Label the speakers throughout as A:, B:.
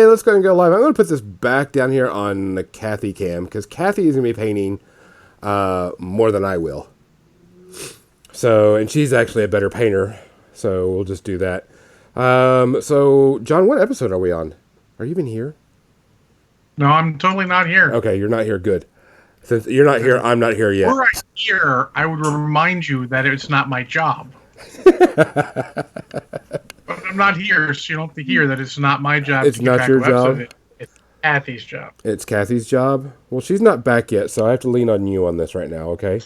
A: let's go and go live. I'm going to put this back down here on the Kathy cam because Kathy is going to be painting more than I will. So, and she's actually a better painter, so we'll just do that. So, John, what episode are we on? Are you even here?
B: No, I'm totally not here.
A: Okay, you're not here. Good. Since you're not here, I'm not here yet.
B: Were I here, I would remind you that it's not my job. But I'm not here, so you don't have to hear that it's not my job.
A: It's not your job.
B: It's Kathy's job.
A: It's Kathy's job? Well, she's not back yet, so I have to lean on you on this right now, okay?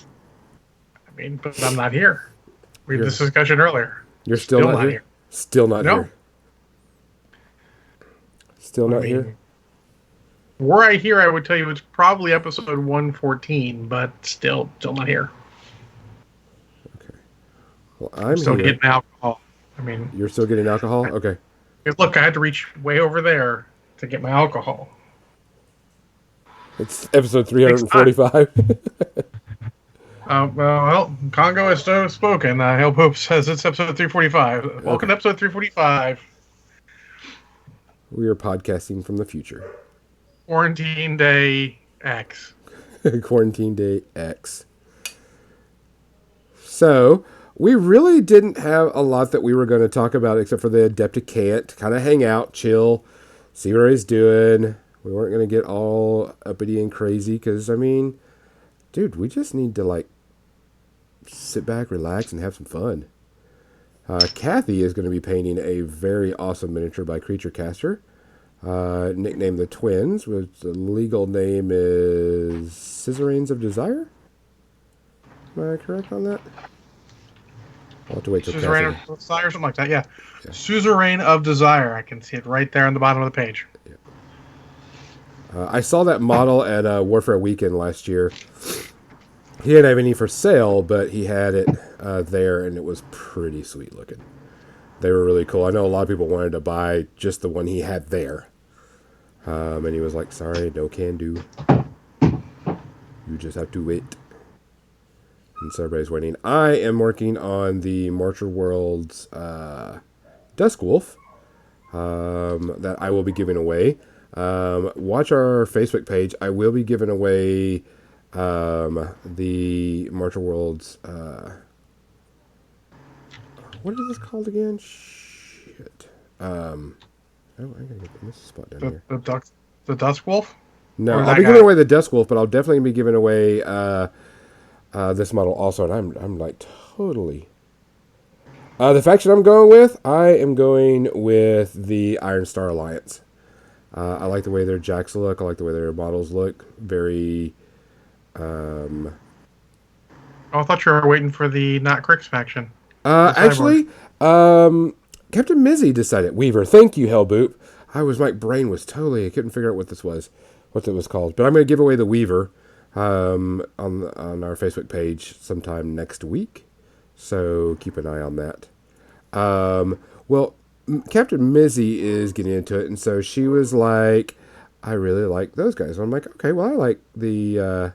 B: I mean, but I'm not here. We had this discussion earlier.
A: You're still not here? Still not here. Still not here?
B: Were I here, I would tell you it's probably episode 114, but still not here.
A: Okay. Well, I'm
B: still
A: here.
B: Getting alcohol. I mean,
A: you're still getting alcohol? Okay.
B: Look, I had to reach way over there to get my alcohol.
A: It's episode 345.
B: Well, Congo has so spoken. Hell Pope says it's episode 345. Welcome to episode 345.
A: We are podcasting from the future.
B: Quarantine Day X.
A: Quarantine Day X. So, we really didn't have a lot that we were going to talk about except for the Adepticate. Kind of hang out, chill, see what he's doing. We weren't going to get all uppity and crazy because, I mean, dude, we just need to, like, sit back, relax, and have some fun. Kathy is going to be painting a very awesome miniature by Creature Caster. Nicknamed the Twins, which the legal name is Scissorines of Desire. Am I correct on that? I'll have to wait till
B: Suzerain of Desire, something like that, yeah. Suzerain of Desire. I can see it right there on the bottom of the page.
A: Yeah. I saw that model at Warfare Weekend last year. He didn't have any for sale, but he had it there, and it was pretty sweet looking. They were really cool. I know a lot of people wanted to buy just the one he had there. And he was like, sorry, no can do. You just have to wait. And so everybody's waiting. I am working on the Marcher Worlds Dusk Wolf that I will be giving away. Watch our Facebook page. I will be giving away the Marcher Worlds... what is this called again? Shit. I gotta get this spot down here.
B: The Dusk Wolf?
A: No, I'll be giving away the Dusk Wolf, but I'll definitely be giving away this model also, and I'm like totally. The faction I'm going with, I am going with the Iron Star Alliance. I like the way their jacks look. I like the way their models look. Very.
B: Oh, I thought you were waiting for the Not Cricks faction.
A: Actually, Captain Mizzy decided. Weaver, thank you, Hellboop. My brain was totally, I couldn't figure out what it was called. But I'm going to give away the Weaver on our Facebook page sometime next week. So keep an eye on that. Well, Captain Mizzy is getting into it, and so she was like, I really like those guys. And I'm like, okay, well, I like the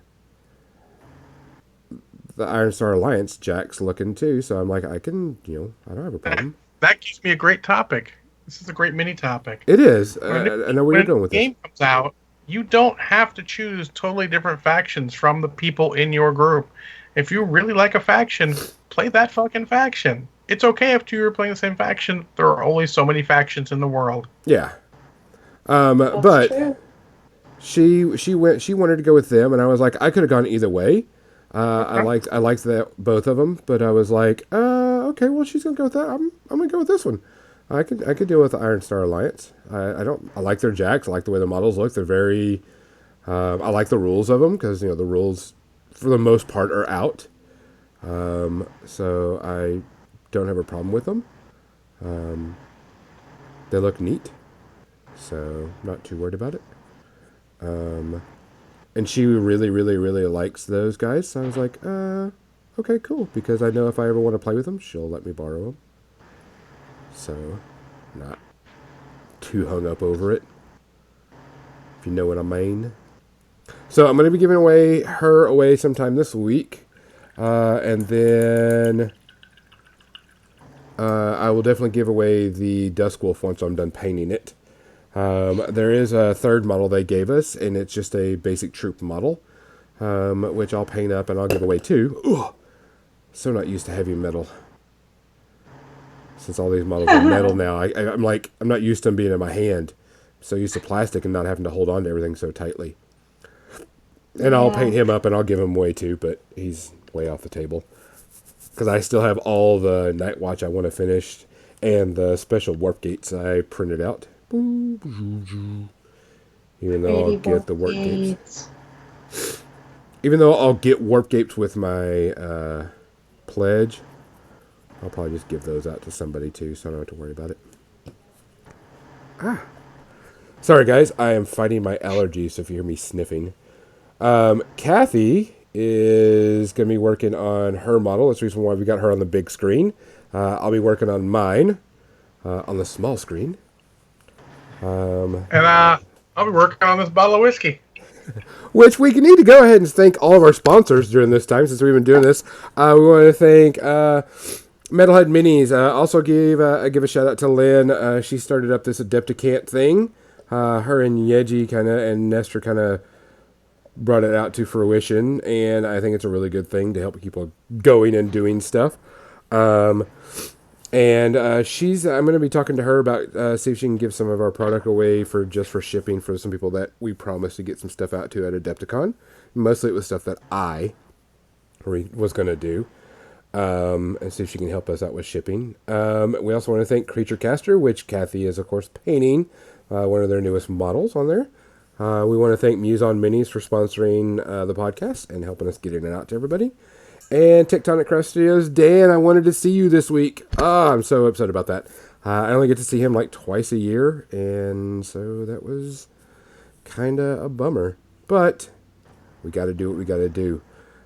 A: Iron Star Alliance Jack's looking too, so I'm like, I can, I don't have a problem.
B: That gives me a great topic. This is a great mini topic.
A: It is. I know where you're going with this.
B: When the game comes out, you don't have to choose totally different factions from the people in your group. If you really like a faction, play that fucking faction. It's okay if two are playing the same faction. There are only so many factions in the world.
A: Yeah. But she wanted to go with them, and I was like, I could have gone either way. I liked both of them, but I was like, okay, well, she's gonna go with that. I'm gonna go with this one. I could deal with the Iron Star Alliance. I like their jacks. I like the way the models look. They're very. I like the rules of them because the rules for the most part are out. So I don't have a problem with them. They look neat, so not too worried about it. And she really, really, really likes those guys. So I was like, okay, cool. Because I know if I ever want to play with them, she'll let me borrow them. So, not too hung up over it. If you know what I mean. So I'm going to be giving her away sometime this week. And then I will definitely give away the Dusk Wolf once I'm done painting it. There is a third model they gave us, and it's just a basic troop model, which I'll paint up and I'll give away too. Ugh, so not used to heavy metal. Since all these models are metal now, I'm not used to them being in my hand. I'm so used to plastic and not having to hold on to everything so tightly. And I'll
C: Yeah.
A: paint him up and I'll give him away too, but he's way off the table. Because I still have all the Night Watch I want to finish and the special warp gates I printed out. Even though I'll
C: Pretty
A: get
C: warp
A: the warp gates.
C: gates.
A: Even though I'll get warp gates with my pledge, I'll probably just give those out to somebody too, so I don't have to worry about it. Sorry, guys. I am fighting my allergies, so if you hear me sniffing. Kathy is going to be working on her model. That's the reason why we got her on the big screen. I'll be working on mine on the small screen.
B: And I'll be working on this bottle of whiskey.
A: Which we need to go ahead and thank all of our sponsors during this time since we've been doing this. We want to thank Metalhead Minis. Also give a shout out to Lynn. She started up this Adepticant thing. Her and Yeji and Nestor brought it out to fruition, and I think it's a really good thing to help people going and doing stuff. And I'm going to be talking to her about see if she can give some of our product away for shipping for some people that we promised to get some stuff out to at Adepticon. Mostly it was stuff that I was going to do. And see if she can help us out with shipping. We also want to thank Creature Caster, which Kathy is, of course, painting one of their newest models on there. We want to thank Muson Minis for sponsoring the podcast and helping us get it out to everybody. And Tectonic Craft Studios, Dan, I wanted to see you this week. I'm so upset about that. I only get to see him like twice a year, and so that was kind of a bummer. But we got to do what we got to do.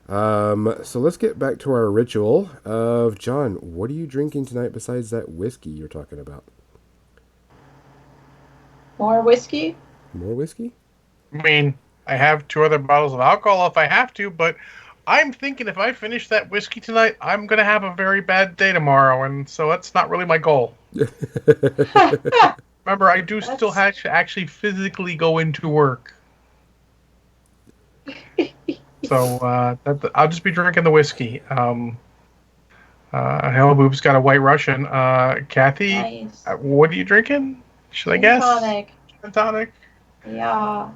A: So let's get back to our ritual of John. What are you drinking tonight besides that whiskey you're talking about?
C: More whiskey?
A: More whiskey?
B: I mean, I have 2 other bottles of alcohol if I have to, but I'm thinking if I finish that whiskey tonight, I'm going to have a very bad day tomorrow, and so that's not really my goal. Remember, I do still have to actually physically go into work. So I'll just be drinking the whiskey. Hellboop's got a White Russian. Kathy,
C: Nice.
B: what are you drinking? Should I
C: Gin
B: guess?
C: tonic.
B: Gin tonic.
C: Yeah.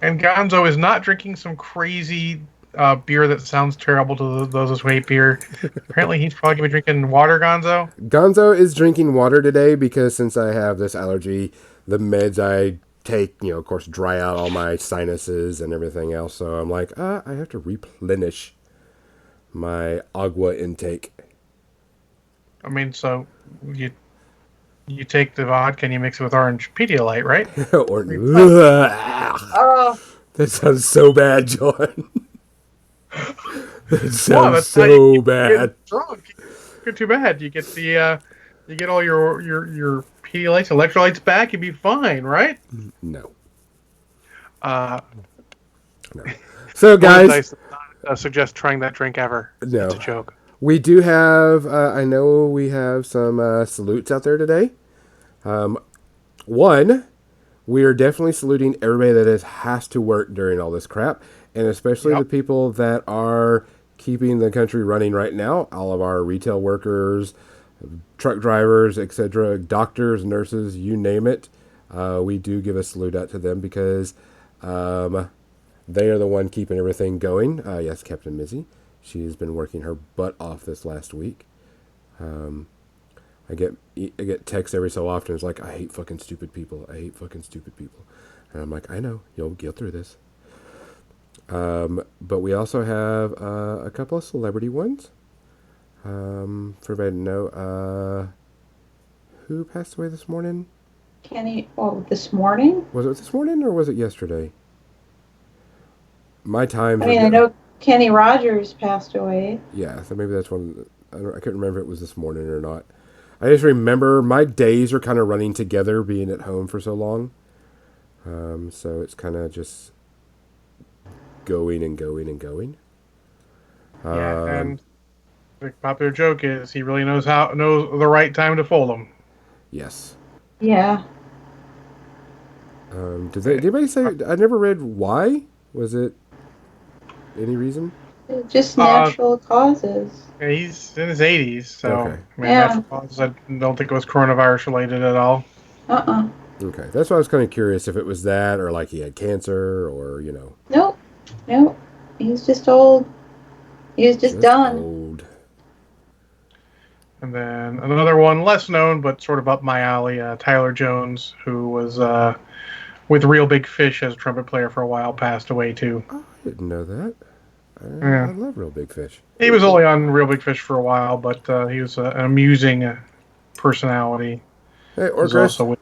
B: And Gonzo is not drinking some crazy beer that sounds terrible to those who hate beer. Apparently, he's probably going to be drinking water, Gonzo.
A: Gonzo is drinking water today because since I have this allergy, the meds I take, of course, dry out all my sinuses and everything else. So I'm like, I have to replenish my agua intake.
B: I mean, so you take the vodka and you mix it with orange Pedialyte, right?
A: Or
C: Oh,
A: that sounds so bad, John. That sounds
B: that's how
A: so
B: you
A: bad.
B: get drunk. You're too bad. You get you get all your Pedialytes, electrolytes back. You'd be fine, right?
A: No.
B: No.
A: So, guys,
B: I suggest trying that drink ever.
A: No.
B: It's a joke.
A: We do have, I know we have some salutes out there today. One, we are definitely saluting everybody that has to work during all this crap, and especially the people that are keeping the country running right now. All of our retail workers, truck drivers, etc., doctors, nurses, you name it. We do give a salute out to them because they are the one keeping everything going. Yes, Captain Mizzy. She's been working her butt off this last week. I get texts every so often. It's like, I hate fucking stupid people. I hate fucking stupid people. And I'm like, I know. You'll get through this. But we also have a couple of celebrity ones. For everybody to know, who passed away this morning?
C: Kenny. Oh, this morning?
A: Was it this morning or was it yesterday? My times.
C: I mean, I know Kenny Rogers passed away.
A: Yeah, so maybe that's one. I couldn't remember if it was this morning or not. I just remember my days are kind of running together, being at home for so long. So it's kind of just going and going and going.
B: Yeah, and the popular joke is he really knows the right time to fold them.
A: Yes.
C: Yeah.
A: Did anybody say? I never read why. Was it any reason?
C: Just
B: Uh,
C: natural causes.
B: yeah, he's in his 80s, so
A: Okay.
B: I mean,
C: Yeah.
B: natural causes. I don't think it was coronavirus related at all.
C: Uh-uh.
A: Okay. That's why I was kind of curious if it was that or like he had cancer or
C: Nope. Nope. He's just old. He was just
A: just
C: done.
A: old.
B: And then another one, less known but sort of up my alley, Tyler Jones, who was with Real Big Fish as a trumpet player for a while, passed away too.
A: Oh, I didn't know that. I
B: Yeah.
A: love Real Big Fish.
B: He was only on Real Big Fish for a while, but he was an amusing personality.
A: Hey,
B: He was
A: Orcrest.
B: also with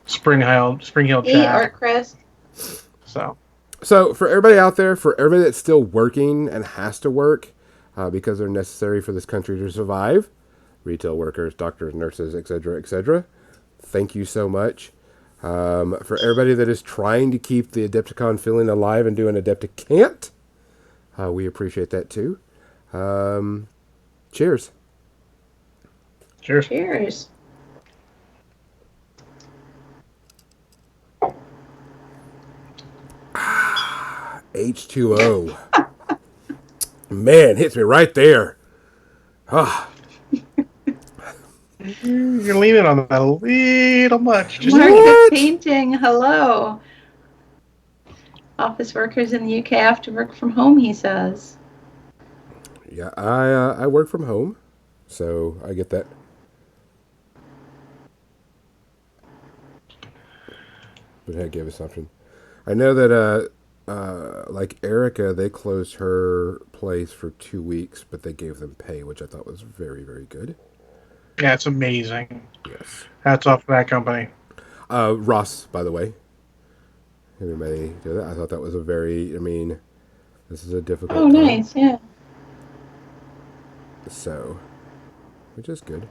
B: Spring Hill
C: Hey,
B: Chat.
C: Artcrest.
B: So
A: So for everybody out there, for everybody that's still working and has to work because they're necessary for this country to survive, retail workers, doctors, nurses, etc., thank you so much. For everybody that is trying to keep the Adepticon feeling alive and doing Adepticant, we appreciate that too. Cheers.
B: cheers.
C: Cheers.
A: H2O. Man, hits me right there. Ah,
B: You're leaning on that a little much. Just
C: Mark
A: What?
C: is painting. Hello. Office workers in the UK have to work from home, he says.
A: yeah, I work from home, so I get that. But hey, give us something. I know that like Erica, they closed her place for 2 weeks, but they gave them pay, which I thought was very, very good.
B: yeah, it's amazing.
A: Yes.
B: Hats off to that company.
A: Ross, by the way, anybody do that? I thought that was a very. I mean, this is a difficult.
C: Oh, nice. Yeah.
A: So, which is good.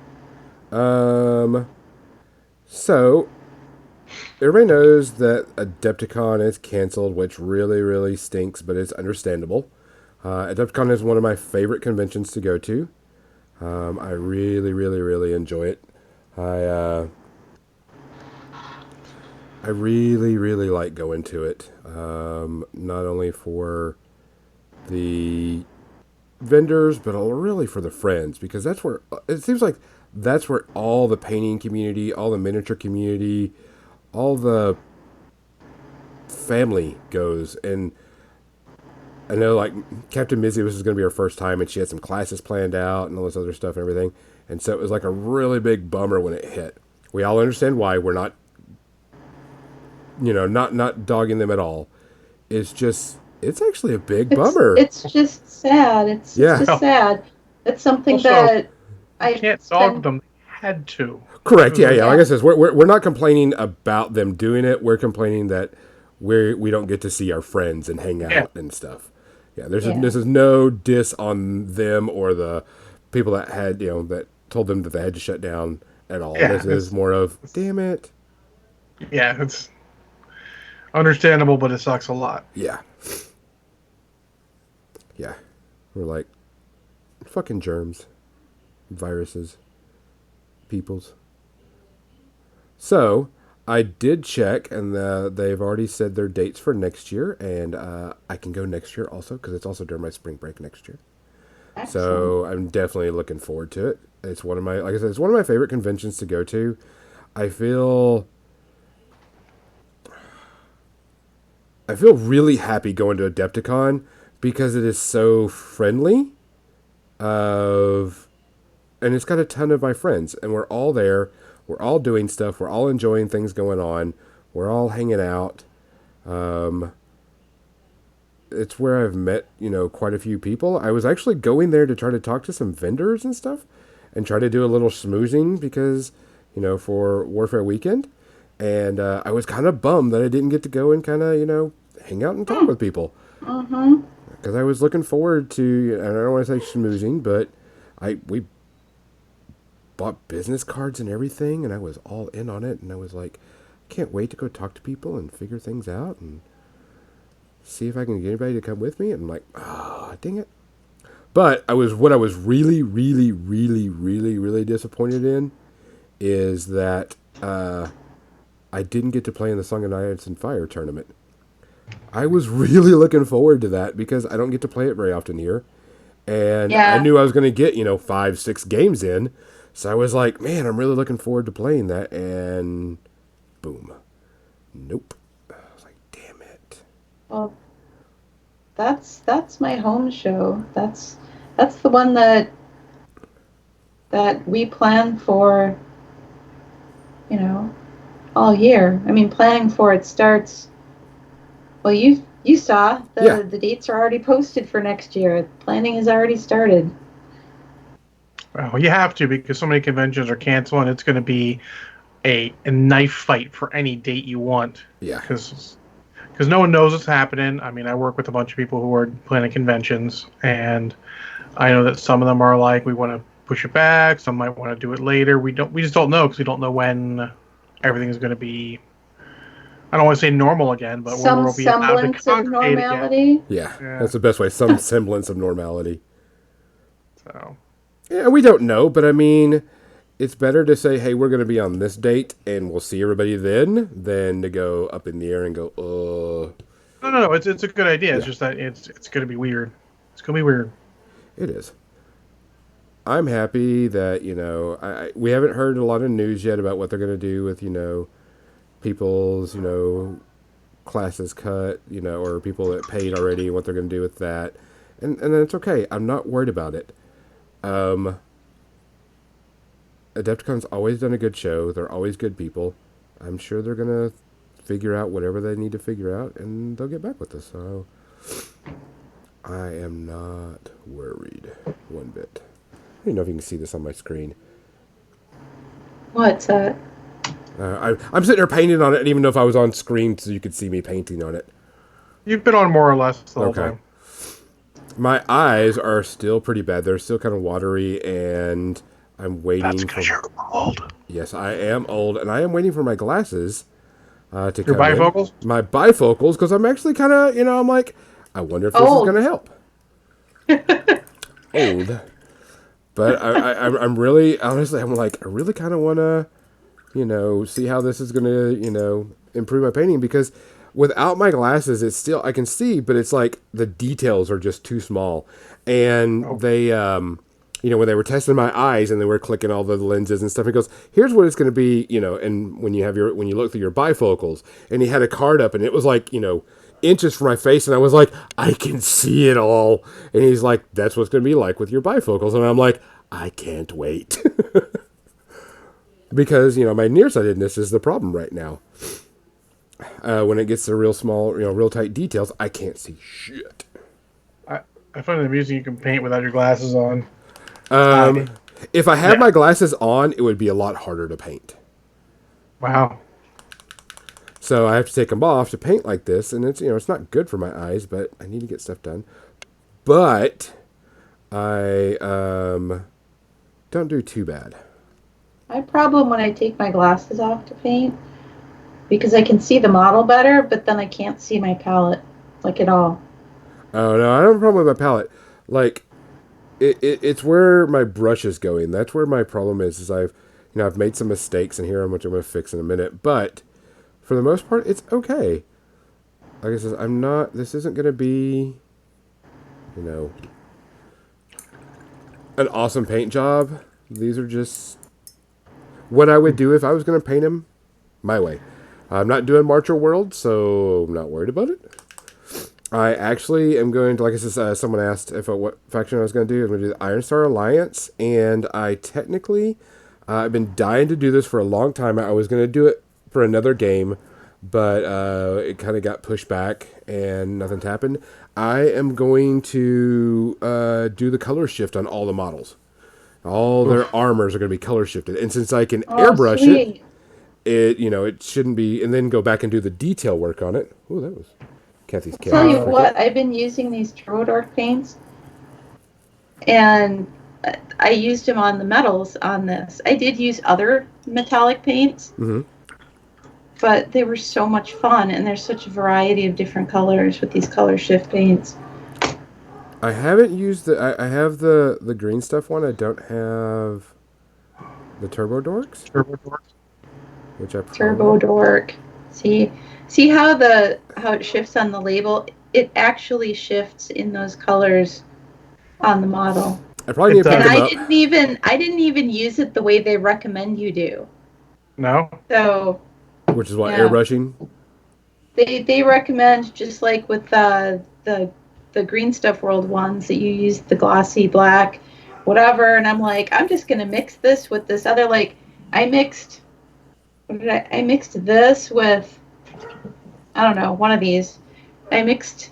A: So everybody knows that Adepticon is canceled, which really, really stinks, but it's understandable. Adepticon is one of my favorite conventions to go to. I really, really, really enjoy it. I really, really like going to it. Not only for the vendors, but really for the friends, because that's where it seems like that's where all the painting community, all the miniature community, all the family goes. And I know like Captain Mizzy, this was going to be her first time, and she had some classes planned out and all this other stuff and everything. And so it was like a really big bummer when it hit. We all understand why. We're not, not dogging them at all. It's actually a big bummer.
C: It's just sad. It's
A: Yeah.
C: just sad. It's something
B: Also,
C: that I
B: Can't dog them. They had to.
A: Correct. Yeah.
C: Yeah.
A: Like I said, we're not complaining about them doing it. We're complaining that we don't get to see our friends and hang out
B: Yeah.
A: and stuff. Yeah.
C: Yeah.
A: This is no diss on them or the people that had that told them that they had to shut down at all.
B: Yeah,
A: This is more of damn it.
B: Yeah, it's understandable, but it sucks a lot.
A: Yeah. Yeah. We're like fucking germs, viruses, peoples. So I did check, and they've already said their dates for next year, and I can go next year also because it's also during my spring break next year.
C: Excellent.
A: So I'm definitely looking forward to it. It's one of my, like I said, it's one of my favorite conventions to go to. I feel really happy going to Adepticon because it is so friendly. And it's got a ton of my friends, and we're all there. We're all doing stuff. We're all enjoying things going on. We're all hanging out. It's where I've met, quite a few people. I was actually going there to try to talk to some vendors and stuff and try to do a little schmoozing because, for Warfare Weekend. And I was kind of bummed that I didn't get to go and kind of, hang out and talk with people.
C: Mm-hmm.
A: Because I was looking forward to, and I don't want to say schmoozing, but we bought business cards and everything, and I was all in on it, and I was like, can't wait to go talk to people and figure things out and see if I can get anybody to come with me. And I'm like, dang it. But what I was really, really, really, really, really disappointed in is that I didn't get to play in the Song of Ice and Fire tournament. I was really looking forward to that because I don't get to play it very often here. And I
C: Yeah.
A: knew I was going to get, 5, 6 games in. So I was like, man, I'm really looking forward to playing that. And boom. Nope. I was like, damn it.
C: Well, that's my home show. That's the one that we plan for, you know, all year. I mean, planning for it starts. Well, you saw
A: Yeah.
C: the dates are already posted for next year. Planning has already started.
B: Well, you have to because so many conventions are canceling. It's going to be a knife fight for any date you want.
A: Yeah.
B: Because no one knows what's happening. I mean, I work with a bunch of people who are planning conventions, and I know that some of them are like, we want to push it back. Some might want to do it later. We just don't know because we don't know when everything is going to be. I don't want to say normal again, but when
C: Some
B: we'll be allowed to
C: semblance of
B: congregate again.
C: normality.
A: Yeah.
B: Yeah.
A: That's the best way. Some semblance of normality.
B: So
A: Yeah, we don't know, but I mean, it's better to say, hey, we're going to be on this date and we'll see everybody then than to go up in the air and go,
B: no. It's a good idea. It's
A: Yeah.
B: just that it's going to be weird. It's going to be weird.
A: It is. I'm happy that, we haven't heard a lot of news yet about what they're going to do with, people's, classes cut, or people that paid already and what they're going to do with that. And then it's okay. I'm not worried about it. Adepticon's always done a good show. They're always good people. I'm sure they're going to figure out whatever they need to figure out and they'll get back with us. So I am not worried one bit. I don't know if you can see this on my screen.
C: What's that?
A: I'm sitting there painting on it. I didn't even know if I was on screen so you could see me painting on it.
B: You've been on more or less the whole
A: Okay.
B: time.
A: My eyes are still pretty bad. They're still kind of watery, and I'm waiting
B: That's because you're old.
A: Yes, I am old, and I am waiting for my glasses to
B: Your
A: come
B: bifocals?
A: in. My bifocals, because I'm actually kind of, I'm like, I wonder if this is
C: Old.
A: going to help. Old. But I'm really, honestly, I'm like, I really kind of want to, see how this is going to, improve my painting, because without my glasses, it's still, I can see, but it's like the details are just too small. And they, when they were testing my eyes and they were clicking all the lenses and stuff, he goes, here's what it's going to be, and when you look through your bifocals, and he had a card up and it was like, inches from my face, and I was like, I can see it all. And he's like, that's what's going to be like with your bifocals. And I'm like, I can't wait. Because, my nearsightedness is the problem right now. When it gets to real small, real tight details, I can't see shit.
B: I find it amusing you can paint without your glasses on.
A: If I had my glasses on, it would be a lot harder to paint.
B: Wow.
A: So I have to take them off to paint like this, and it's it's not good for my eyes, but I need to get stuff done. But I don't do too bad.
C: My problem when I take my glasses off to paint, because I can see the model better, but then I can't see my palette, like at all.
A: Oh no, I don't have a problem with my palette. Like it's where my brush is going. That's where my problem is I've made some mistakes, and here which I'm going to fix in a minute. But for the most part, it's okay. Like I said, this isn't going to be, an awesome paint job. These are just what I would do if I was going to paint them my way. I'm not doing Marcher World, so I'm not worried about it. I actually am going to, like I said, someone asked what faction I was going to do. I'm going to do the Iron Star Alliance, and I technically, I've been dying to do this for a long time. I was going to do it for another game, but it kind of got pushed back, and nothing's happened. I am going to do the color shift on all the models. All their armors are going to be color shifted, and since I can airbrush
C: sweet.
A: it shouldn't be, and then go back and do the detail work on it. Oh, that was Kathy's cat.
C: Tell you what, I've been using these Turbo Dork paints, and I used them on the metals on this. I did use other metallic paints, but they were so much fun, and there's such a variety of different colors with these color shift paints.
A: I haven't used I have the green stuff one. I don't have the Turbo Dorks.
B: Turbo Dorks.
A: which I
C: Turbo
A: probably...
C: Dork. See how it shifts on the label? It actually shifts in those colors on the model.
A: I probably
B: It
A: need to pick
C: And
B: does.
A: them up.
C: I didn't even use it the way they recommend you do.
B: No?
C: So
A: Which is what,
C: yeah,
A: airbrushing?
C: they recommend, just like with the Green Stuff World ones, that you use the glossy black, whatever. And I'm like, I'm just gonna mix this with this other, like, I mixed I mixed this with, I don't know, one of these. I mixed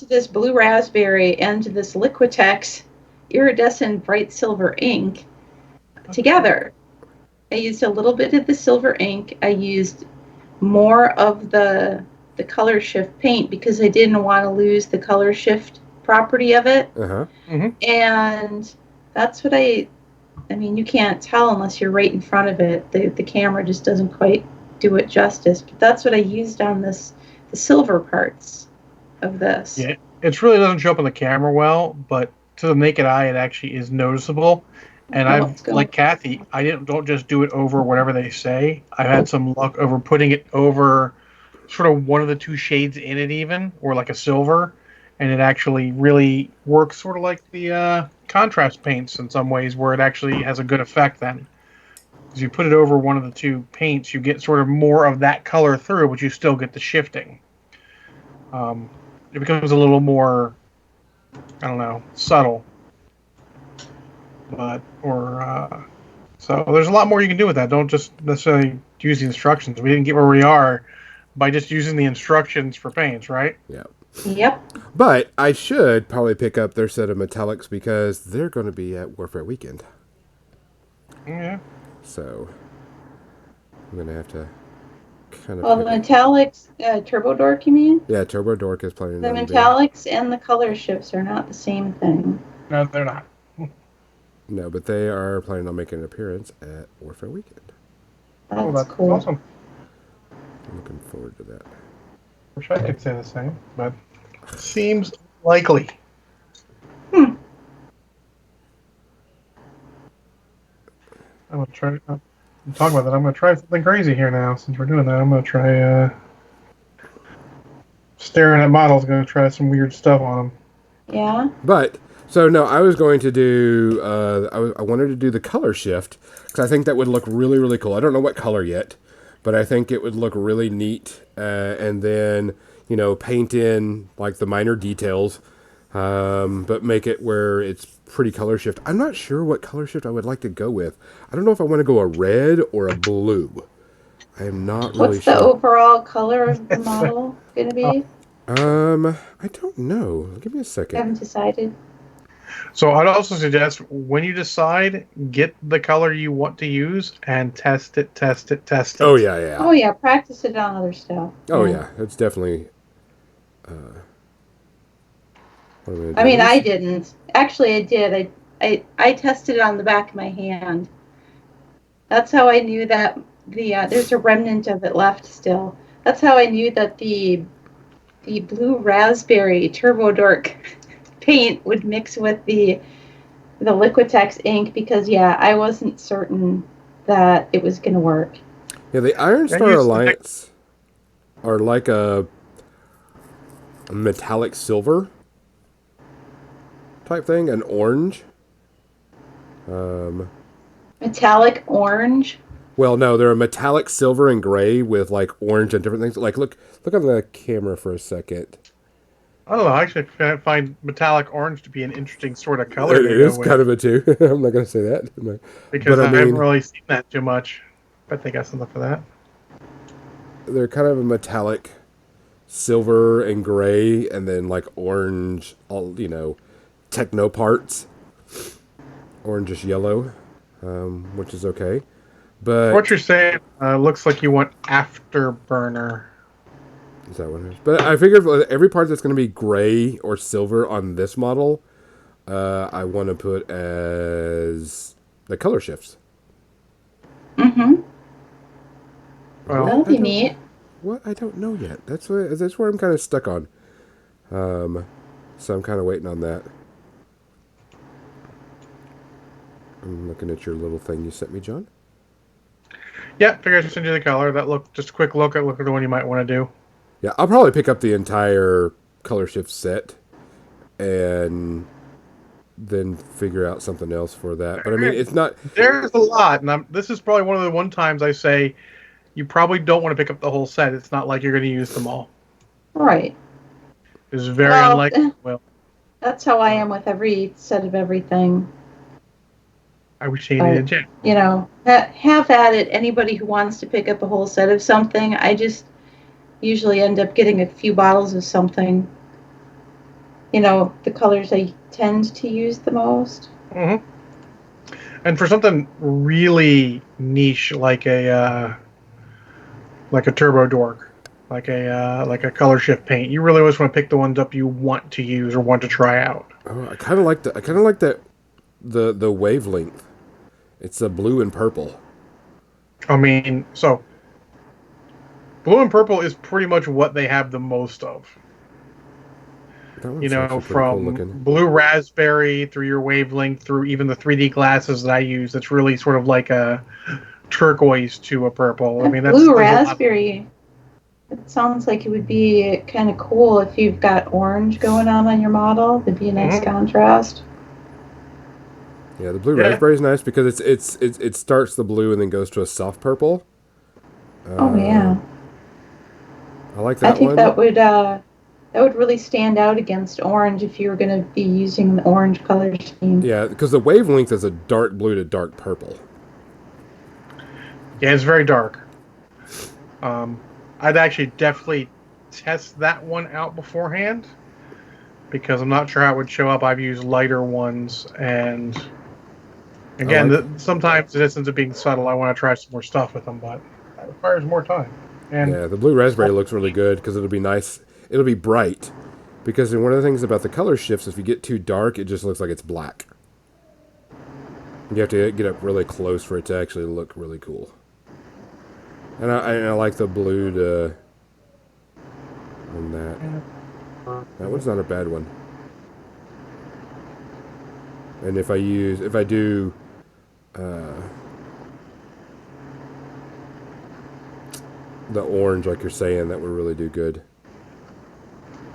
C: this blue raspberry and this Liquitex iridescent bright silver ink together. I used a little bit of the silver ink. I used more of the color shift paint because I didn't want to lose the color shift property of it.
A: Uh-huh.
B: Mm-hmm.
C: And that's what I mean, you can't tell unless you're right in front of it. The camera just doesn't quite do it justice. But that's what I used on the silver parts of this.
B: Yeah, it really doesn't show up on the camera well, but to the naked eye, it actually is noticeable. And like Kathy, I don't just do it over whatever they say. I've had some luck over putting it over sort of one of the two shades in it, even, or like a silver, and it actually really works sort of like the contrast paints in some ways, where it actually has a good effect then. Because you put it over one of the two paints, you get sort of more of that color through, but you still get the shifting. It becomes a little more, I don't know, subtle. So there's a lot more you can do with that. Don't just necessarily use the instructions. We didn't get where we are by just using the instructions for paints, right?
A: Yeah.
C: Yep.
A: But I should probably pick up their set of metallics because they're going to be at Warfare Weekend.
B: Yeah.
A: So I'm going to have to kind of...
C: Well, the metallics, Turbo Dork, you mean?
A: Yeah, Turbo Dork is planning
C: The
A: on
C: metallics and the color shifts are not the same thing.
B: No, they're not.
A: No, but they are planning on making an appearance at Warfare Weekend.
C: That's cool.
B: Awesome.
A: I'm looking forward to that.
B: Wish I could say the same, but seems likely.
C: Hmm.
B: I'm gonna try. I'm talking about that. I'm gonna try something crazy here now. Since we're doing that, I'm gonna try staring at models. Gonna try some weird stuff on them.
C: Yeah.
A: But so no, I was going to do. I wanted to do the color shift because I think that would look really, really cool. I don't know what color yet, but I think it would look really neat. And then paint in like the minor details, but make it where it's pretty color shift. I'm not sure what color shift I would like to go with. I don't know if I want to go a red or a blue. I am not really sure.
C: What's the overall color of the model going to be?
A: I don't know. Give me a second.
C: I haven't decided.
B: So I'd also suggest when you decide, get the color you want to use and test it.
A: Oh yeah.
C: Oh yeah, practice it on other stuff.
A: Oh yeah, it's definitely.
C: I mean, I didn't. Actually, I did. I tested it on the back of my hand. That's how I knew that there's a remnant of it left still. That's how I knew that the blue raspberry Turbo Dork paint would mix with the Liquitex ink, because I wasn't certain that it was going to work.
A: Yeah, the Iron Star Alliance are like a metallic silver type thing, an orange.
C: Metallic orange?
A: Well, no, they're a metallic silver and gray with like orange and different things. Like look on the camera for a second.
B: I don't know. I actually find metallic orange to be an interesting sort of color.
A: It is kind of a too. I'm not going to say that.
B: Because I haven't really seen that too much. But they got something for that.
A: They're kind of a metallic silver and gray and then like orange, all techno parts. Orangish yellow, which is okay. But
B: what you're saying looks like you want afterburner.
A: Is that what it is? But I figured every part that's going to be gray or silver on this model, I want to put as the color shifts.
C: Mm-hmm.
B: Well,
C: that'll be neat.
A: What? I don't know yet. That's where I'm kind of stuck on. So I'm kind of waiting on that. I'm looking at your little thing you sent me, John.
B: Yeah, figure I should send you the color. Just a quick look at the one you might want to do.
A: Yeah, I'll probably pick up the entire color shift set and then figure out something else for that. But I mean, it's not.
B: There's a lot, and this is probably one of the times I say you probably don't want to pick up the whole set. It's not like you're going to use them all.
C: Right.
B: It's very unlikely. Well,
C: that's how I am with every set of everything.
B: I wish he did too.
C: You know, have at it. Anybody who wants to pick up a whole set of something, I just usually end up getting a few bottles of something. You know, the colors I tend to use the most.
B: Mm-hmm. And for something really niche like a turbo dork, like a color shift paint, you really always want to pick the ones up you want to use or want to try out.
A: Oh, I kind of like that. The wavelength. It's a blue and purple.
B: I mean, so blue and purple is pretty much what they have the most of. You know, from cool blue raspberry through your wavelength through even the 3D glasses that I use. That's really sort of like a turquoise to a purple. I mean, that's
C: blue raspberry. It sounds like it would be kind of cool if you've got orange going on your model. It'd be a nice contrast.
A: Yeah, the blue raspberry is nice because it starts the blue and then goes to a soft purple.
C: Oh yeah.
A: I like that.
C: I think that would really stand out against orange if you were going to be using the orange color scheme.
A: Yeah, because the wavelength is a dark blue to dark purple.
B: Yeah, it's very dark. I'd actually definitely test that one out beforehand because I'm not sure how it would show up. I've used lighter ones, and again, sometimes it ends up being subtle. I want to try some more stuff with them, but that requires more time. And
A: yeah, the blue raspberry looks really good because it'll be nice. It'll be bright because one of the things about the color shifts, if you get too dark, it just looks like it's black. You have to get up really close for it to actually look really cool. And I like the blue to on that. That one's not a bad one. And if I do the orange, like you're saying, that would really do good.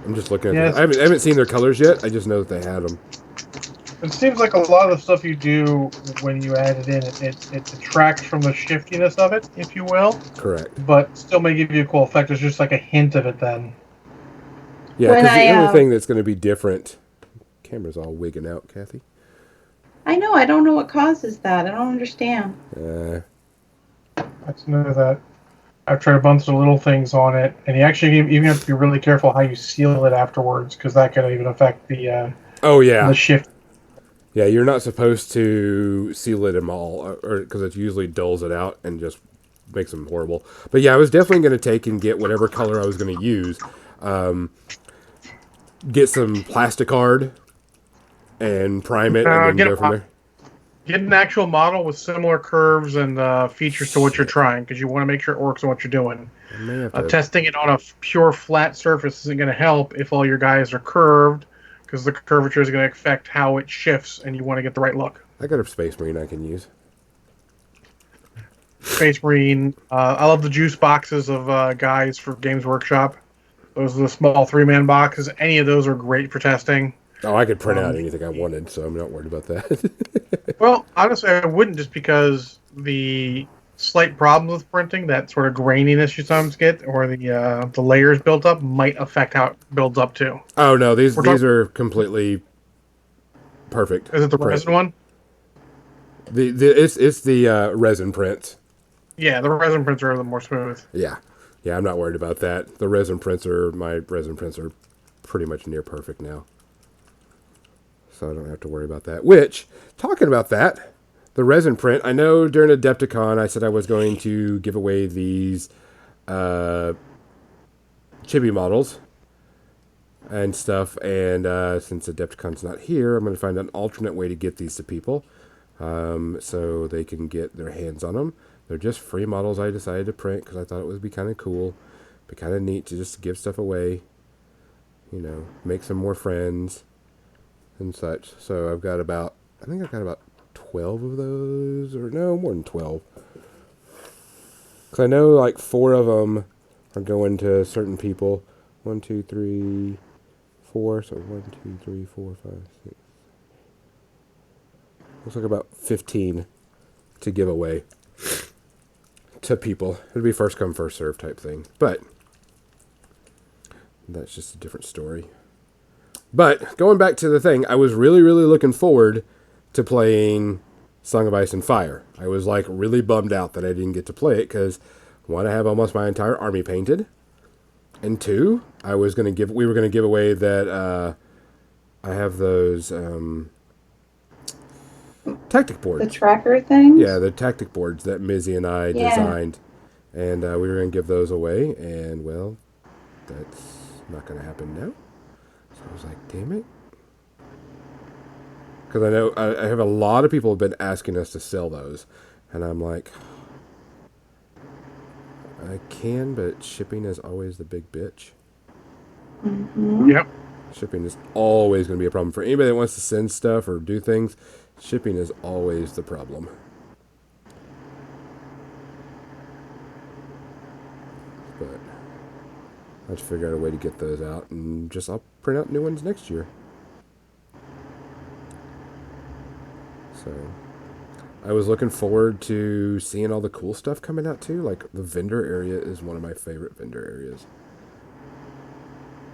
A: I'm just looking at them. I haven't seen their colors yet. I just know that they had them.
B: It seems like a lot of the stuff you do when you add it in, it detracts from the shiftiness of it, if you will.
A: Correct.
B: But still may give you a cool effect. There's just like a hint of it then.
A: Yeah, because the only thing that's going to be different... Camera's all wigging out, Kathy.
C: I know. I don't know what causes that. I don't understand.
B: Let's know that. I've tried a bunch of little things on it, and you actually even have to be really careful how you seal it afterwards, because that can even affect the the shift.
A: Yeah, you're not supposed to seal it at all, or because it usually dulls it out and just makes them horrible. But yeah, I was definitely going to take and get whatever color I was going to use. Get some plasticard and prime it, and then go from there.
B: Get an actual model with similar curves and features to what you're trying, because you want to make sure it works on what you're doing. Testing it on a pure flat surface isn't going to help if all your guys are curved, because the curvature is going to affect how it shifts, and you want to get the right look.
A: I got a Space Marine I can use.
B: Space Marine. I love the juice boxes of guys for Games Workshop. Those are the small 3-man boxes. Any of those are great for testing.
A: Oh, I could print out anything I wanted, so I'm not worried about that.
B: Well, honestly, I wouldn't, just because the slight problems with printing, that sort of graininess you sometimes get, or the layers built up, might affect how it builds up too.
A: Oh no, these are completely perfect.
B: Is it the resin one?
A: It's the resin prints.
B: Yeah, the resin prints are the more smooth.
A: Yeah, I'm not worried about that. My resin prints are pretty much near perfect now. So I don't have to worry about that. Which, talking about that, the resin print, I know during Adepticon I said I was going to give away these chibi models and stuff. And since Adepticon's not here, I'm going to find an alternate way to get these to people so they can get their hands on them. They're just free models I decided to print because I thought it would be kind of cool. Be kind of neat to just give stuff away. You know, make some more friends and such. So I've got about 12 of those, or no, more than 12. Because I know like 4 of them are going to certain people. 1, 2, 3, 4. So 1, 2, 3, 4, 5, 6. Looks like about 15 to give away to people. It'd be first come, first serve type thing. But that's just a different story. But going back to the thing, I was really, really looking forward to playing Song of Ice and Fire. I was like really bummed out that I didn't get to play it because 1, I have almost my entire army painted, and 2, we were going to give away that I have those tactic boards.
C: The tracker things?
A: Yeah, the tactic boards that Mizzy and I designed, and we were going to give those away, and well, that's not going to happen now. So I was like, damn it. Because I know I have a lot of people have been asking us to sell those. And I'm like, I can, but shipping is always the big bitch.
C: Mm-hmm.
B: Yep.
A: Shipping is always going to be a problem. For anybody that wants to send stuff or do things, shipping is always the problem. But I have to figure out a way to get those out, and I'll print out new ones next year. So I was looking forward to seeing all the cool stuff coming out too. Like the vendor area is one of my favorite vendor areas.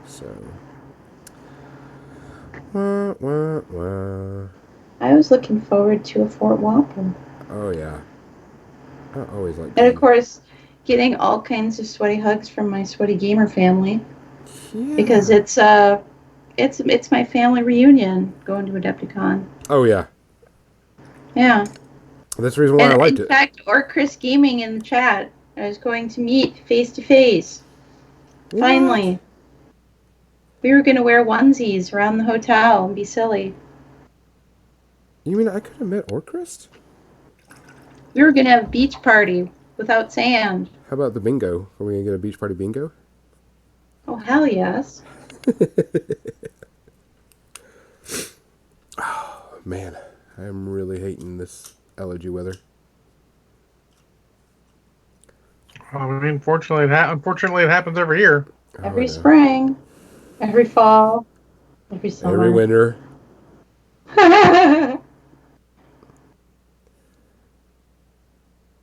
A: So wah, wah, wah.
C: I was looking forward to a Fort Wampum.
A: Oh yeah. I always like
C: And of course, getting all kinds of sweaty hugs from my sweaty gamer family.
A: Yeah.
C: Because it's my family reunion going to Adepticon.
A: Oh yeah.
C: Yeah.
A: That's the reason why I liked it.
C: In fact, or Chris Gaming in the chat, I was going to meet face to face. Finally. We were going to wear onesies around the hotel and be silly.
A: You mean I could have met Orchrist?
C: We were going to have a beach party without sand.
A: How about the bingo? Are we going to get a beach party bingo?
C: Oh, hell yes.
A: Oh, man. I am really hating this allergy weather.
B: I mean, unfortunately, it happens every year.
C: Every spring, every fall, every summer.
A: Every winter.
C: My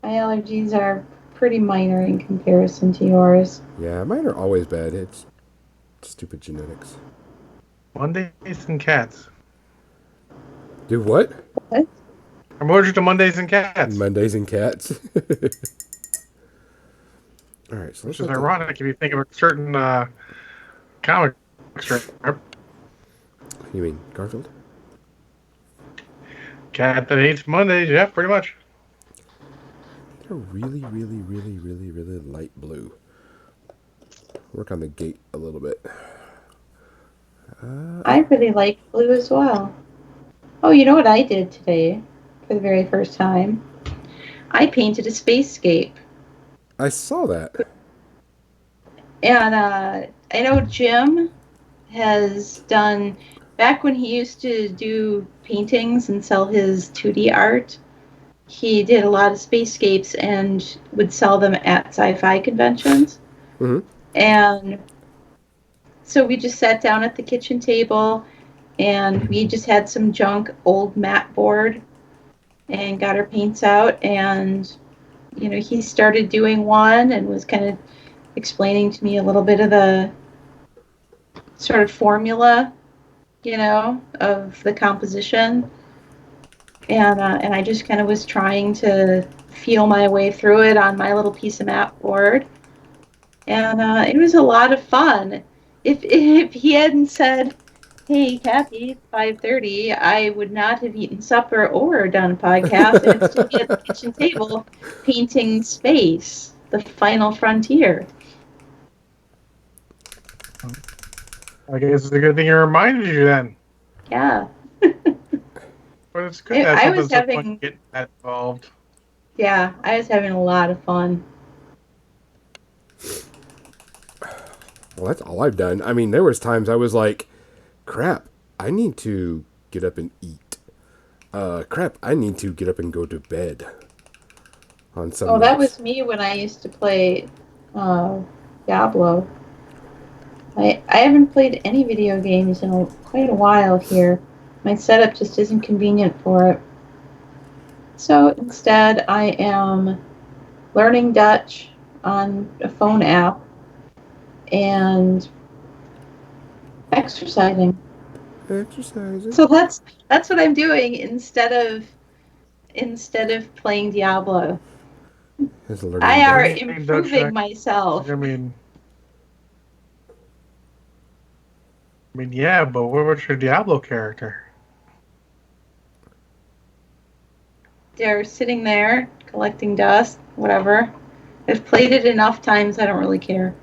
C: allergies are pretty minor in comparison to yours.
A: Yeah, mine are always bad. It's stupid genetics.
B: Mondays and cats.
A: Do what?
C: What?
B: I'm allergic to Mondays and cats.
A: Mondays and cats. All right, so
B: which is ironic if you think of a certain comic strip.
A: You mean Garfield?
B: Cat that hates Mondays, yeah, pretty much.
A: They're really, really, really, really, really light blue. Work on the gate a little bit.
C: I really like blue as well. Oh, you know what I did today for the very first time? I painted a spacescape.
A: I saw that.
C: And I know Jim has done, back when he used to do paintings and sell his 2D art, he did a lot of spacescapes and would sell them at sci-fi conventions.
A: Mm-hmm.
C: And so we just sat down at the kitchen table and we just had some junk old mat board and got our paints out, and you know, he started doing one and was kind of explaining to me a little bit of the sort of formula, you know, of the composition. And I just kind of was trying to feel my way through it on my little piece of mat board. And it was a lot of fun. If he hadn't said, "Hey, Kathy, it's 5:30, I would not have eaten supper or done a podcast. I'd still be at the kitchen table painting space, the final frontier."
B: I guess it's a good thing he reminded you then.
C: Yeah.
B: But it's good that
C: I was
B: something's so fun
C: having,
B: getting that involved.
C: yeah, I was having a lot of fun.
A: Well, that's all I've done. I mean, there was times I was like, crap, I need to get up and eat. Crap, I need to get up and go to bed. on some
C: Oh, that
A: nights.
C: was me when I used to play Diablo. I haven't played any video games in quite a while here. My setup just isn't convenient for it. So instead, I am learning Dutch on a phone app and exercising.
A: Exercising.
C: So that's what I'm doing instead of playing Diablo.
A: Is learning
C: I are
A: Dutch.
B: Learning Dutch.
C: improving myself.
B: Yeah, but what's your Diablo character?
C: They're sitting there collecting dust, whatever. I've played it enough times, I don't really care.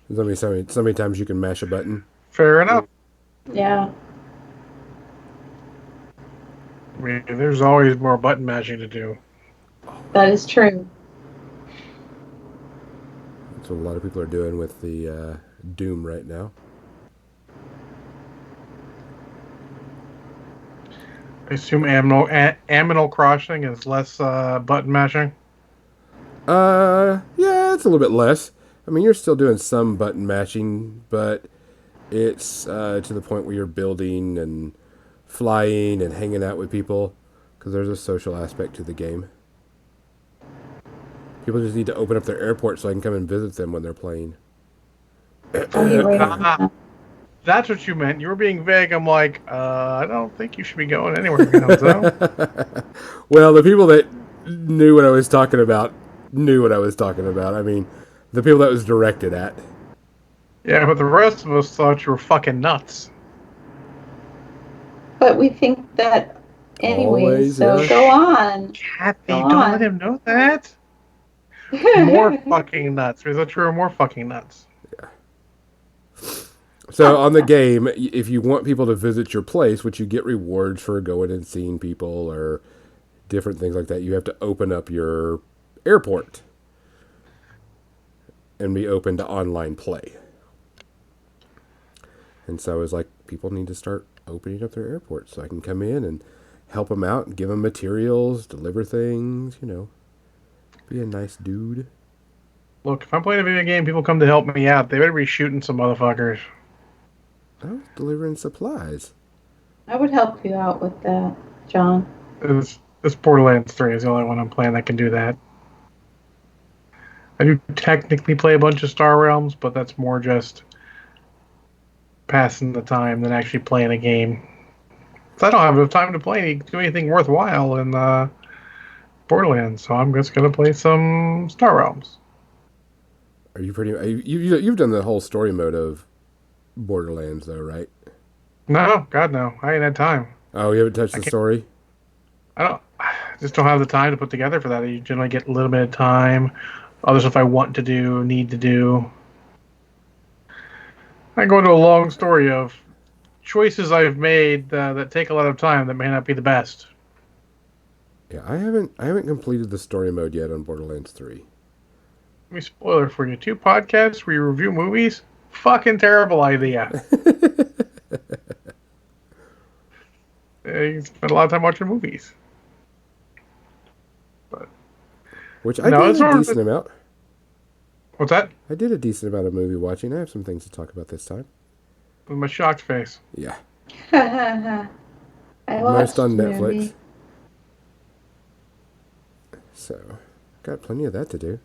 A: There's only so many times you can mash a button.
B: Fair enough.
C: Yeah.
B: I mean, there's always more button mashing to do.
C: That is true.
A: That's what a lot of people are doing with the Doom right now.
B: I assume Aminal Crossing is less button mashing.
A: Yeah, it's a little bit less. I mean, you're still doing some button mashing, but it's to the point where you're building and flying and hanging out with people because there's a social aspect to the game. People just need to open up their airport so I can come and visit them when they're playing.
C: I'll get right on that.
B: That's what you meant. You were being vague. I'm like, I don't think you should be going anywhere, Gonzo.
A: Well, the people that knew what I was talking about knew what I was talking about. I mean, the people that was directed at.
B: Yeah, but the rest of us thought you were fucking nuts.
C: But we think that anyways,
A: Always,
C: so
A: yeah.
C: go on.
B: Kathy,
C: Go
B: don't
C: on.
B: let him know that. More fucking nuts. We thought you were more fucking nuts.
A: So on the game, if you want people to visit your place, which you get rewards for going and seeing people or different things like that, you have to open up your airport and be open to online play. And so I was like, people need to start opening up their airport so I can come in and help them out and give them materials, deliver things, be a nice dude.
B: Look, if I'm playing a video game, people come to help me out. They better be shooting some motherfuckers.
A: I was delivering supplies.
C: I would help you out with that, John.
B: This Borderlands 3 is the only one I'm playing that can do that. I do technically play a bunch of Star Realms, but that's more just passing the time than actually playing a game. So I don't have enough time to do anything worthwhile in Borderlands, so I'm just gonna play some Star Realms.
A: Are you pretty? You've done the whole story mode of Borderlands, though, right?
B: No, God no, I ain't had time.
A: Oh, you haven't touched the story?
B: I just don't have the time to put together for that. You generally get a little bit of time. Other stuff I want to do, need to do. I go into a long story of choices I've made that take a lot of time that may not be the best.
A: Yeah, I haven't completed the story mode yet on Borderlands 3.
B: Let me spoiler for you. 2 podcasts where you review movies? Fucking terrible idea. You spend a lot of time watching movies. But
A: Which I did a decent amount.
B: What's that?
A: I did a decent amount of movie watching. I have some things to talk about this time.
B: With my shocked face.
A: Yeah.
C: I watched
A: Most on
C: the
A: Netflix.
C: movie.
A: So, got plenty of that to do.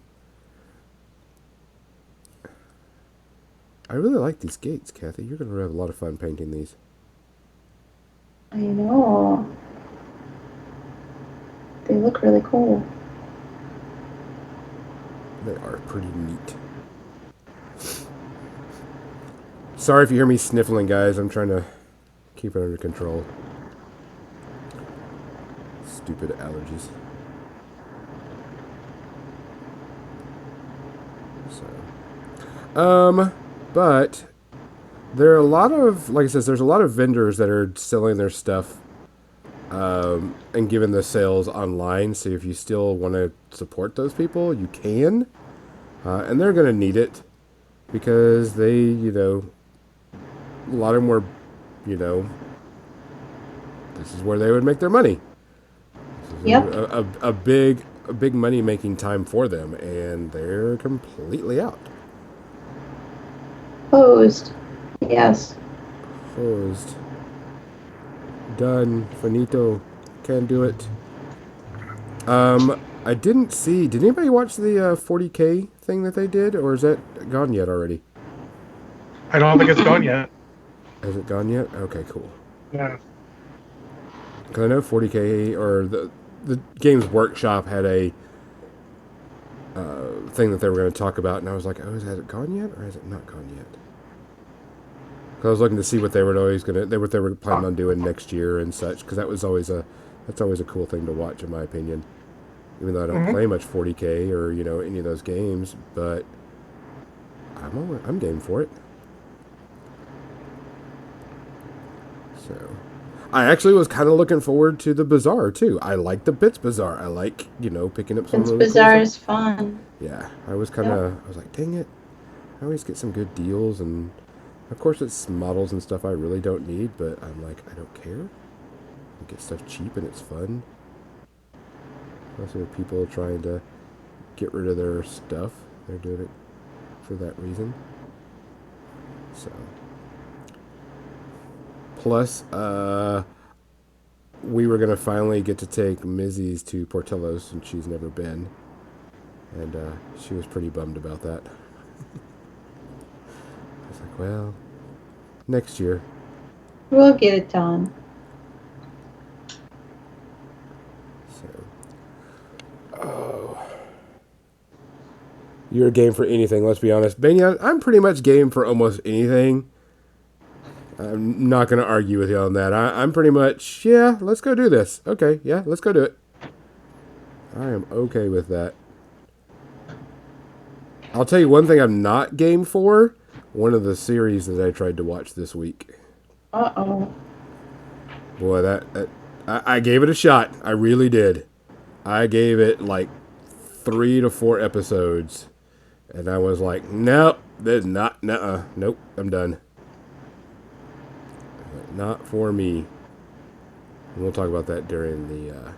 A: I really like these gates, Kathy. You're going to have a lot of fun painting these.
C: I know. They look really cool.
A: They are pretty neat. Sorry if you hear me sniffling, guys. I'm trying to keep it under control. Stupid allergies. So, but there are a lot of, like I said, there's a lot of vendors that are selling their stuff and giving the sales online. So if you still want to support those people, you can. And they're going to need it because they, a lot of them were, this is where they would make their money. This is
C: Yep.
A: A big money making time for them, and they're completely out.
C: Closed. Yes.
A: Closed. Done. Finito. Can't do it. I didn't see. Did anybody watch the 40K thing that they did, or is that gone yet already?
B: I don't think it's gone yet.
A: Has it gone yet? Okay, cool.
B: Yeah.
A: Because I know 40K or the Games Workshop had a thing that they were going to talk about, and I was like, oh, has it gone yet, or has it not gone yet? Because I was looking to see what they were what they were planning on doing next year and such. Because that's always a cool thing to watch, in my opinion. Even though I don't play much 40K or any of those games, but I'm game for it. So, I actually was kind of looking forward to the bazaar too. I like the Bits Bazaar. I like picking up some.
C: Bits
A: really
C: Bazaar
A: cool
C: is fun.
A: Yeah, I was like, dang it, I always get some good deals, and of course it's models and stuff I really don't need, but I'm like, I don't care. I get stuff cheap and it's fun. Also, people trying to get rid of their stuff. They're doing it for that reason. So, plus, we were gonna finally get to take Mizzy's to Portillo's, and she's never been, and she was pretty bummed about that. I was like, well, next year.
C: We'll get it done.
A: You're game for anything, let's be honest. Benya, I'm pretty much game for almost anything. I'm not going to argue with you on that. I'm pretty much, yeah, let's go do this. Okay, yeah, let's go do it. I am okay with that. I'll tell you one thing I'm not game for. One of the series that I tried to watch this week.
C: Uh-oh.
A: Boy, I gave it a shot. I really did. I gave it like 3 to 4 episodes. And I was like, nope, there's not, nope, I'm done. Not for me. And we'll talk about that during the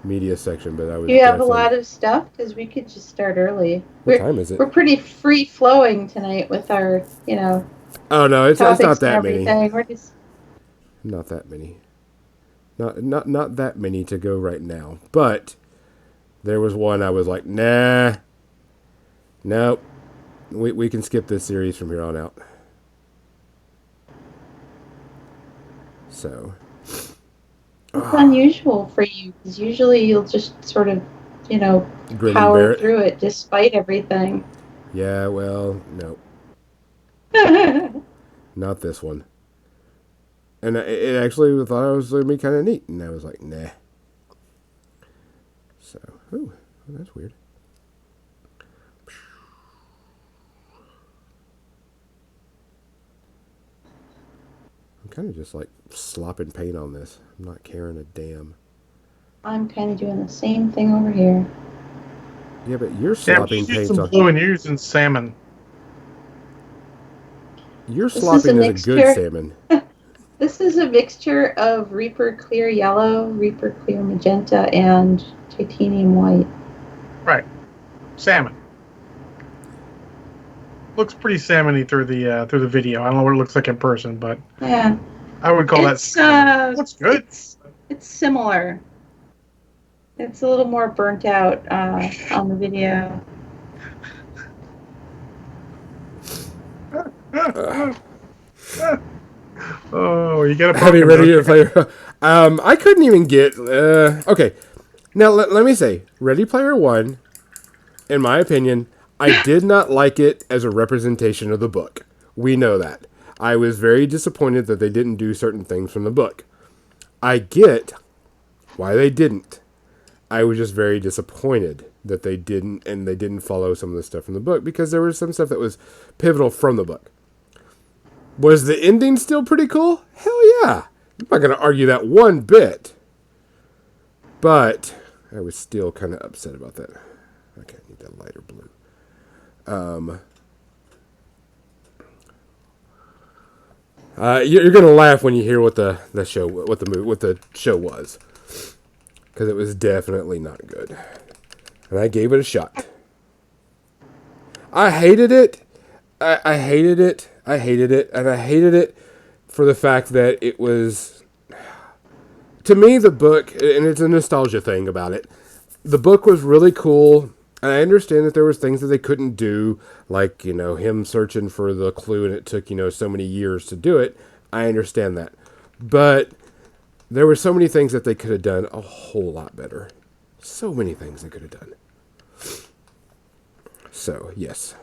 A: media section, but I was.
C: You have a lot of stuff, because we could just start early.
A: What time is it?
C: We're pretty free flowing tonight with our,
A: Oh no, it's not that many.
C: We're just
A: not that many. Not that many to go right now. But there was one I was like, nah. Nope. We can skip this series from here on out. So.
C: It's unusual for you, because usually you'll just sort of, power through it despite everything.
A: Yeah, well, no. Not this one. And it actually thought it was going to be kind of neat, and I was like, nah. So, ooh, that's weird. I'm kind of just like slopping paint on this. I'm not caring a damn.
C: I'm kind of doing the same thing over here.
A: Yeah, but you're slopping paint
B: on. Some blue and you're using salmon.
A: You're slopping is a good salmon.
C: This is a mixture of Reaper Clear Yellow, Reaper Clear Magenta, and Titanium White.
B: Right. Salmon. Looks pretty salmony through the video. I don't know what it looks like in person, but
C: yeah,
B: I would call that. Looks good.
C: It's similar. It's a little more burnt out on the video.
B: Oh, you got to
A: be ready to play. I couldn't even get. Okay, now let me say, Ready Player One, in my opinion, I did not like it as a representation of the book. We know that. I was very disappointed that they didn't do certain things from the book. I get why they didn't. I was just very disappointed that they didn't, and they didn't follow some of the stuff from the book, because there was some stuff that was pivotal from the book. Was the ending still pretty cool? Hell yeah. I'm not going to argue that one bit. But I was still kind of upset about that. Okay, I need that lighter blue. You're going to laugh when you hear what the show was. because it was definitely not good. And I gave it a shot. I hated it. I hated it. I hated it. And I hated it for the fact that it was... To me, the book, and it's a nostalgia thing about it, the book was really cool. And I understand that there was things that they couldn't do, like, him searching for the clue and it took, so many years to do it. I understand that. But there were so many things that they could have done a whole lot better. So many things they could have done. So, yes,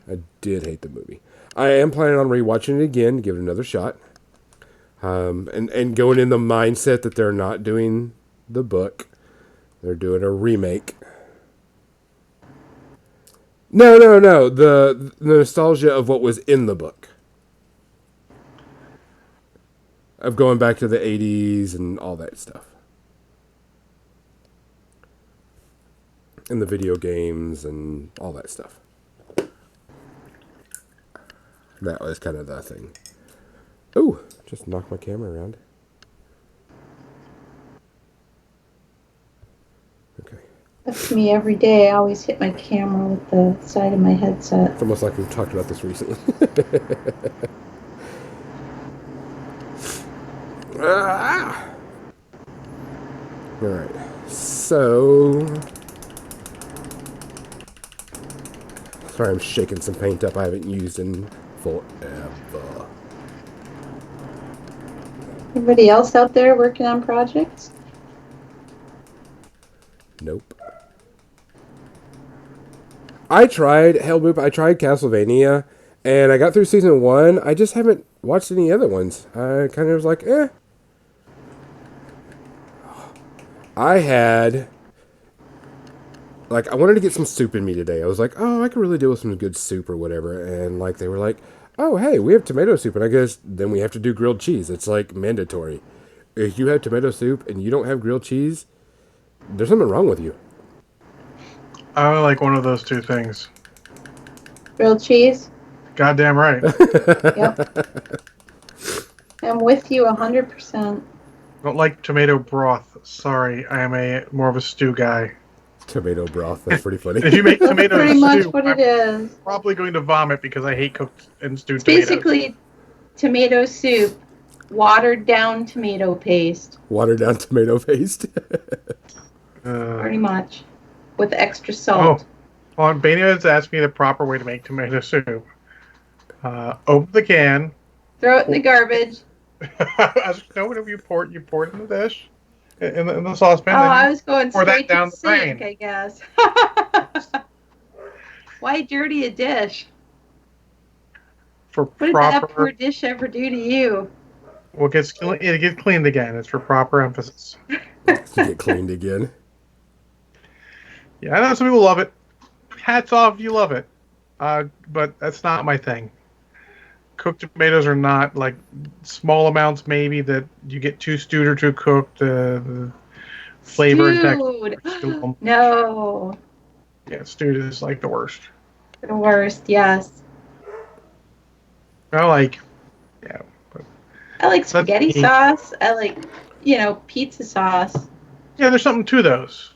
A: I did hate the movie. I am planning on rewatching it again, give it another shot. And going in the mindset that they're not doing the book. They're doing a remake. No. The nostalgia of what was in the book. Of going back to the 80s and all that stuff. And the video games and all that stuff. That was kind of the thing. Ooh, just knocked my camera around. Okay.
C: That's me every day. I always hit my camera with the side of my headset.
A: It's almost like we've talked about this recently. Alright, so... Sorry, I'm shaking some paint up I haven't used in forever.
C: Anybody else out there working on projects?
A: Nope. I tried Hellboop, I tried Castlevania, and I got through season 1. I just haven't watched any other ones. I kind of was like, eh. I wanted to get some soup in me today. I was like, oh, I could really deal with some good soup or whatever. And, they were like, oh, hey, we have tomato soup. And I guess then we have to do grilled cheese. It's, mandatory. If you have tomato soup and you don't have grilled cheese, there's something wrong with you.
B: I like one of those two things.
C: Grilled cheese?
B: Goddamn right.
C: Yep. I'm with you 100%.
B: Don't like tomato broth. Sorry, I am more of a stew guy.
A: Tomato broth. That's pretty funny.
B: If you make tomato
C: That's pretty
B: stew,
C: much what it
B: I'm
C: is.
B: probably going to vomit because I hate cooked and stewed
C: It's
B: tomatoes.
C: basically tomato soup, watered down tomato paste.
A: Watered down tomato paste.
C: Pretty much. With extra salt.
B: Well, Bania has asked me the proper way to make tomato soup. Open the can.
C: Throw it in the garbage.
B: Whenever you pour it in the dish, in the saucepan.
C: Oh, I was going
B: pour
C: straight
B: that down
C: to the sink,
B: drain.
C: I guess. Why dirty a dish?
B: For
C: What did
B: proper,
C: that poor dish ever do to you?
B: well, it gets cleaned again. It's for proper emphasis.
A: To get cleaned again.
B: Yeah, I know some people love it. Hats off if you love it. But that's not my thing. Cooked tomatoes are not small amounts maybe that you get too stewed or too cooked. The flavor and texture.
C: No.
B: Yeah, stewed is the worst.
C: The worst, yes.
B: I like
C: spaghetti sauce. I like, pizza sauce.
B: Yeah, there's something to those.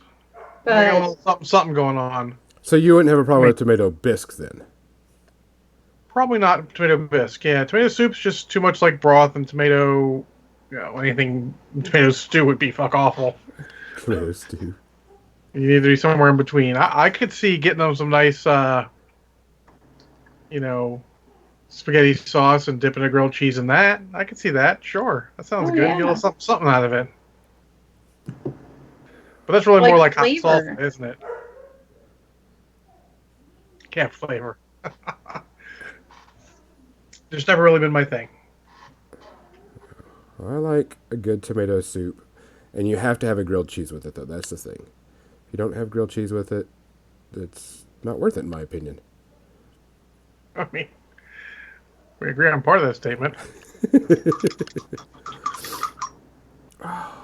C: But
B: Something going on.
A: So you wouldn't have a problem with tomato bisque then?
B: Probably not tomato bisque. Yeah, tomato soup's just too much like broth, and tomato stew would be fuck awful.
A: Tomato stew.
B: You need to be somewhere in between. I could see getting them some nice, spaghetti sauce and dipping a grilled cheese in that. I could see that. Sure, that sounds good.
C: Yeah.
B: You get something out of it. But that's really more like hot
C: flavor.
B: salsa, isn't it? Can't flavor. Just never really been my thing.
A: I like a good tomato soup. And you have to have a grilled cheese with it, though. That's the thing. If you don't have grilled cheese with it, it's not worth it, in my opinion.
B: I mean, we agree on part of that statement.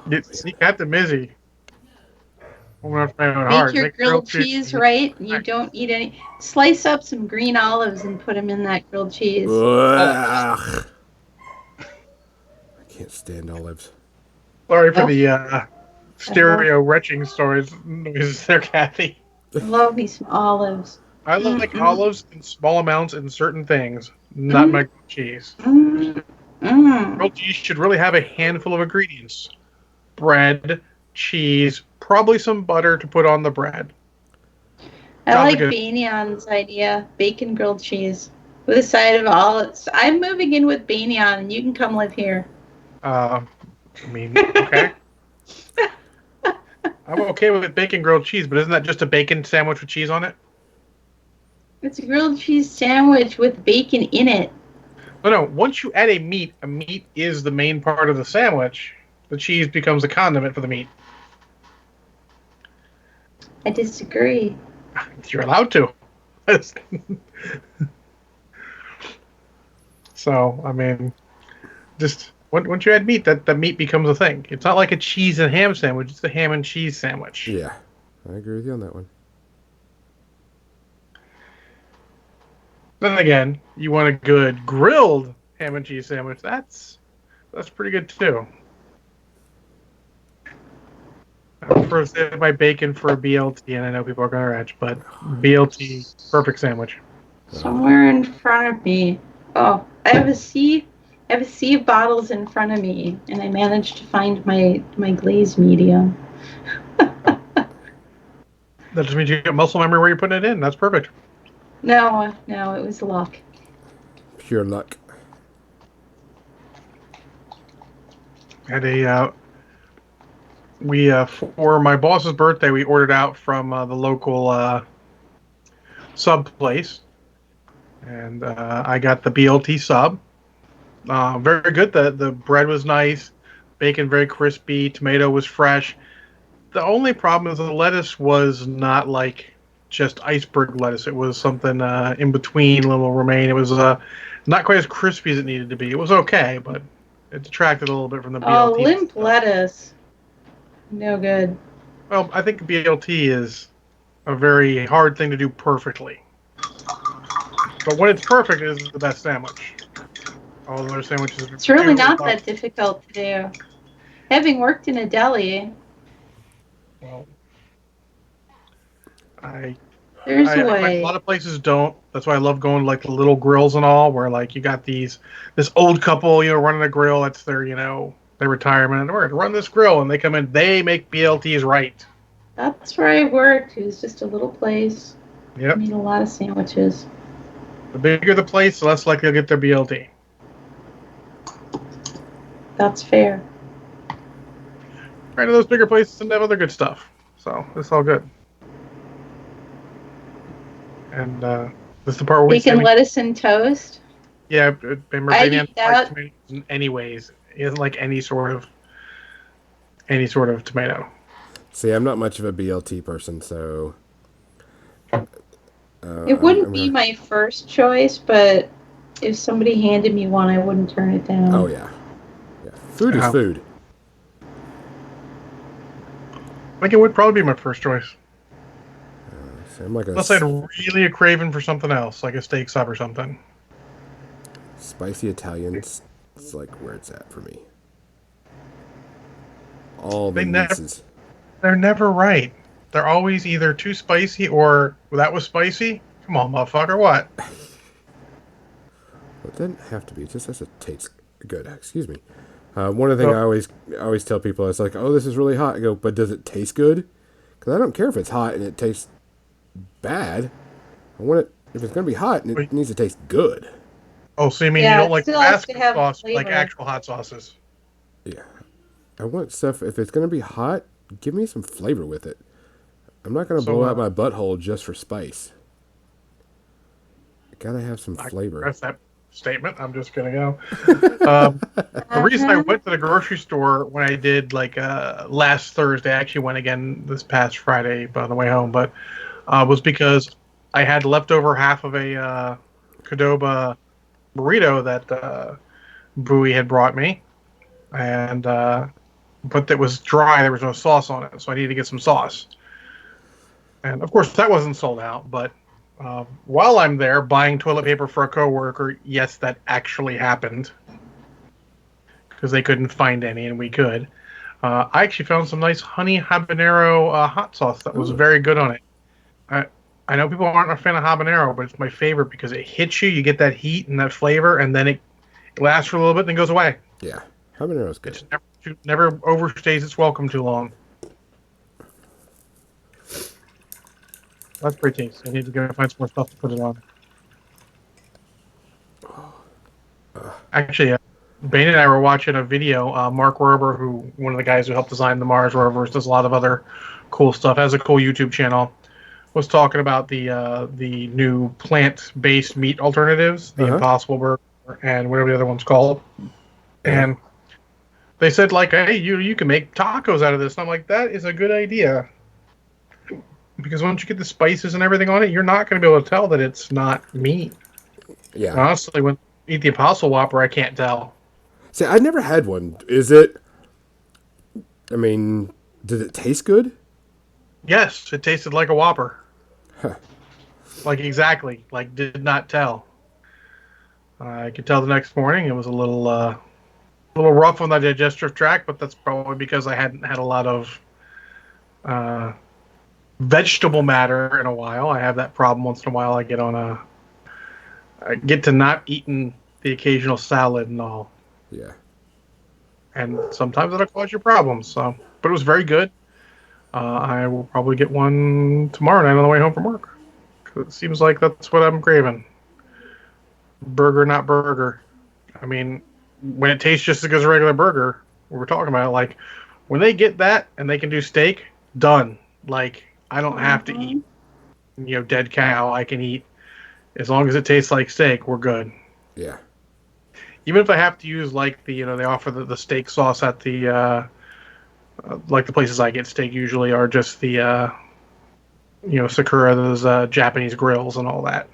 B: You got the Mizzy.
C: make your grilled cheese right. You don't eat any. Slice up some green olives and put them in that grilled cheese.
A: Ugh. I can't stand olives.
B: Sorry for the stereo retching stories noises there, Kathy.
C: I love me some olives.
B: I like olives in small amounts in certain things, not
C: Mm,
B: my cheese.
C: mm, mm.
B: Grilled cheese should really have a handful of ingredients: bread, cheese, probably some butter to put on the bread.
C: I
B: Jobs are
C: like
B: good.
C: Bainion's idea, bacon grilled cheese with a side of olives. I'm moving in with Bainion, and you can come live here.
B: Okay. I'm okay with bacon grilled cheese, but isn't that just a bacon sandwich with cheese on it?
C: It's a grilled cheese sandwich with bacon in it.
B: No. Once you add a meat is the main part of the sandwich. The cheese becomes a condiment for the meat.
C: I disagree.
B: You're allowed to. So, I mean, just once you add meat, that meat becomes a thing. It's not like a cheese and ham sandwich. It's a ham and cheese sandwich.
A: Yeah, I agree with you on that one.
B: Then again, you want a good grilled ham and cheese sandwich. That's pretty good too. I prefer to save my bacon for a BLT, and I know people are going to retch, but BLT, perfect sandwich.
C: Somewhere in front of me. Oh, I have a sea of bottles in front of me, and I managed to find my glaze medium.
B: That just means you get muscle memory where you're putting it in. That's perfect.
C: No, it was luck.
A: Pure luck.
B: Had a for my boss's birthday, we ordered out from the local sub place, and I got the BLT sub. Very good. The bread was nice, bacon very crispy, tomato was fresh. The only problem is the lettuce was not like just iceberg lettuce. It was something in between, little romaine. It was not quite as crispy as it needed to be. It was okay, but it detracted a little bit from the
C: Oh,
B: BLT.
C: limp lettuce. No good.
B: Well, I think BLT is a very hard thing to do perfectly. But when it's perfect, it is the best sandwich. All other sandwiches.
C: It's really not that difficult to do. Having worked in a deli,
B: Well,
C: there's a
B: a
C: way.
B: lot of places don't. That's why I love going to like the little grills and all, where like you got this old couple, running a grill. That's their, their retirement. We're gonna run this grill, and they come in. They make BLTs right.
C: That's where I worked. It was just a little place.
B: Yep.
C: Made a lot of sandwiches.
B: The bigger the place, the less likely they'll get their BLT.
C: That's fair.
B: Right, those bigger places tend to have other good stuff, so it's all good. And this is the part where
C: Bacon, lettuce, and toast.
B: Yeah, remember
C: I
B: Bacon
C: eat that.
B: tomatoes in any ways. It isn't like any sort of tomato.
A: See, I'm not much of a BLT person, so
C: It wouldn't be my first choice, but if somebody handed me one, I wouldn't turn it down.
A: Oh yeah. Food is food.
B: I think it would probably be my first choice.
A: So I'm like
B: Unless I had really a craving for something else, like a steak sub or something.
A: Spicy Italians. It's like where it's at for me. All the nieces.
B: They're never right. They're always either too spicy or, well, that was spicy? Come on, motherfucker, what?
A: It doesn't have to be. It just has to taste good. Excuse me. One of the things I always tell people is like, oh, this is really hot. I go, but does it taste good? Because I don't care if it's hot and it tastes bad. I want it, if it's going to be hot, and it needs to taste good.
B: Oh, so you mean you don't like Tabasco sauce,
C: flavor.
B: like actual hot sauces?
A: Yeah. I want stuff, if it's going to be hot, give me some flavor with it. I'm not going to blow out my butthole just for spice. I got to have some flavor.
B: That's that statement. I'm just going to go. The reason I went to the grocery store when I did, like, last Thursday, I actually went again this past Friday on the way home, but was because I had leftover half of a Qdoba burrito that Bowie had brought me, and but it was dry. There was no sauce on it, so I needed to get some sauce. And of course, that wasn't sold out. But while I'm there buying toilet paper for a coworker, yes, that actually happened because they couldn't find any, and we could. I actually found some nice honey habanero hot sauce that was
A: Ooh.
B: very good on it. I I know people aren't a fan of habanero, but it's my favorite because it hits you. You get that heat and that flavor, and then it lasts for a little bit and then goes away.
A: Yeah, habanero's good.
B: It's never overstays its welcome too long. That's pretty tasty. I need to go find some more stuff to put it on. Actually, Bane and I were watching a video. Mark Rober, who one of the guys who helped design the Mars rovers, does a lot of other cool stuff. Has a cool YouTube channel. Was talking about the new plant-based meat alternatives, the Impossible Burger and whatever the other one's called. And they said like, hey, you can make tacos out of this. And I'm like, that is a good idea. Because once you get the spices and everything on it, you're not going to be able to tell that it's not meat.
A: Yeah.
B: Honestly, when I eat the Impossible Whopper, I can't tell.
A: See, I never had one. Is it? I mean, did it taste good?
B: Yes, it tasted like a Whopper.
A: Huh.
B: Like exactly. Like did not tell. I could tell the next morning it was a little rough on the digestive tract, but that's probably because I hadn't had a lot of vegetable matter in a while. I have that problem once in a while. I get to not eating the occasional salad and all.
A: Yeah.
B: And sometimes that'll cause you problems. So, but it was very good. I will probably get one tomorrow night on the way home from work. 'Cause it seems like that's what I'm craving. Burger, not burger. I mean, when it tastes just as good as a regular burger, we were talking about it, like, when they get that and they can do steak, done. Like, I don't have to eat, dead cow. I can eat, as long as it tastes like steak, we're good.
A: Yeah.
B: Even if I have to use, like, they offer the steak sauce at the, like the places I get steak usually are just the, Sakura, those Japanese grills and all that.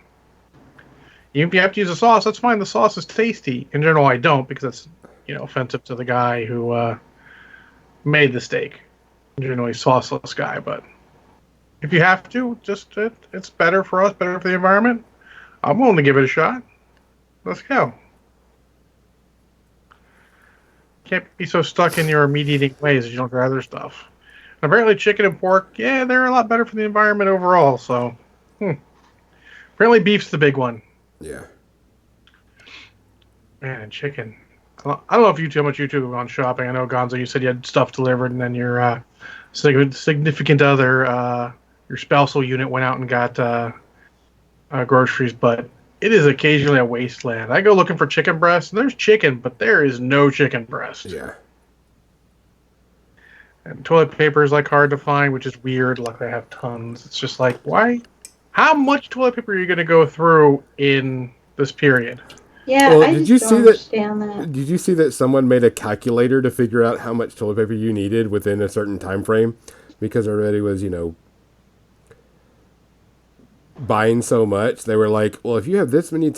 B: Even if you have to use a sauce, that's fine. The sauce is tasty. In general, I don't because it's, offensive to the guy who made the steak. Generally, sauceless guy, but if you have to, it's better for us, better for the environment. I'm willing to give it a shot. Let's go. Can't be so stuck in your meat eating ways that you don't try other stuff. And apparently, chicken and pork, yeah, they're a lot better for the environment overall. So, apparently, beef's the big one.
A: Yeah.
B: Man, and chicken. I don't know if how much you two have gone shopping. I know, Gonzo, you said you had stuff delivered, and then your significant other, your spousal unit, went out and got groceries. But it is occasionally a wasteland. I go looking for chicken breast, and there's chicken, but there is no chicken breast.
A: Yeah.
B: And toilet paper is like hard to find, which is weird. Like they have tons. It's just like, why? How much toilet paper are you going to go through in this period?
C: Yeah,
A: Well,
C: I
A: did
C: just
A: you
C: don't
A: see
C: understand that.
A: Did you see that someone made a calculator to figure out how much toilet paper you needed within a certain time frame? Because everybody was, buying so much. They were like, well, if you have this many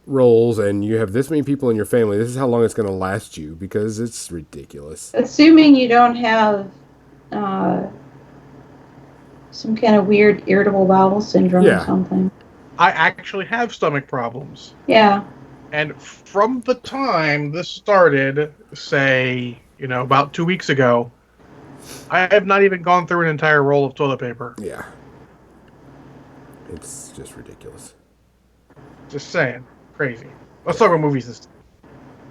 A: rolls and you have this many people in your family, this is how long it's going to last you, because it's ridiculous.
C: Assuming you don't have some kind of weird irritable bowel syndrome or something.
B: I actually have stomach problems.
C: Yeah.
B: And from the time this started, say, about 2 weeks ago, I have not even gone through an entire roll of toilet paper.
A: Yeah. It's just ridiculous.
B: Just saying. Crazy. Let's talk about movies this time.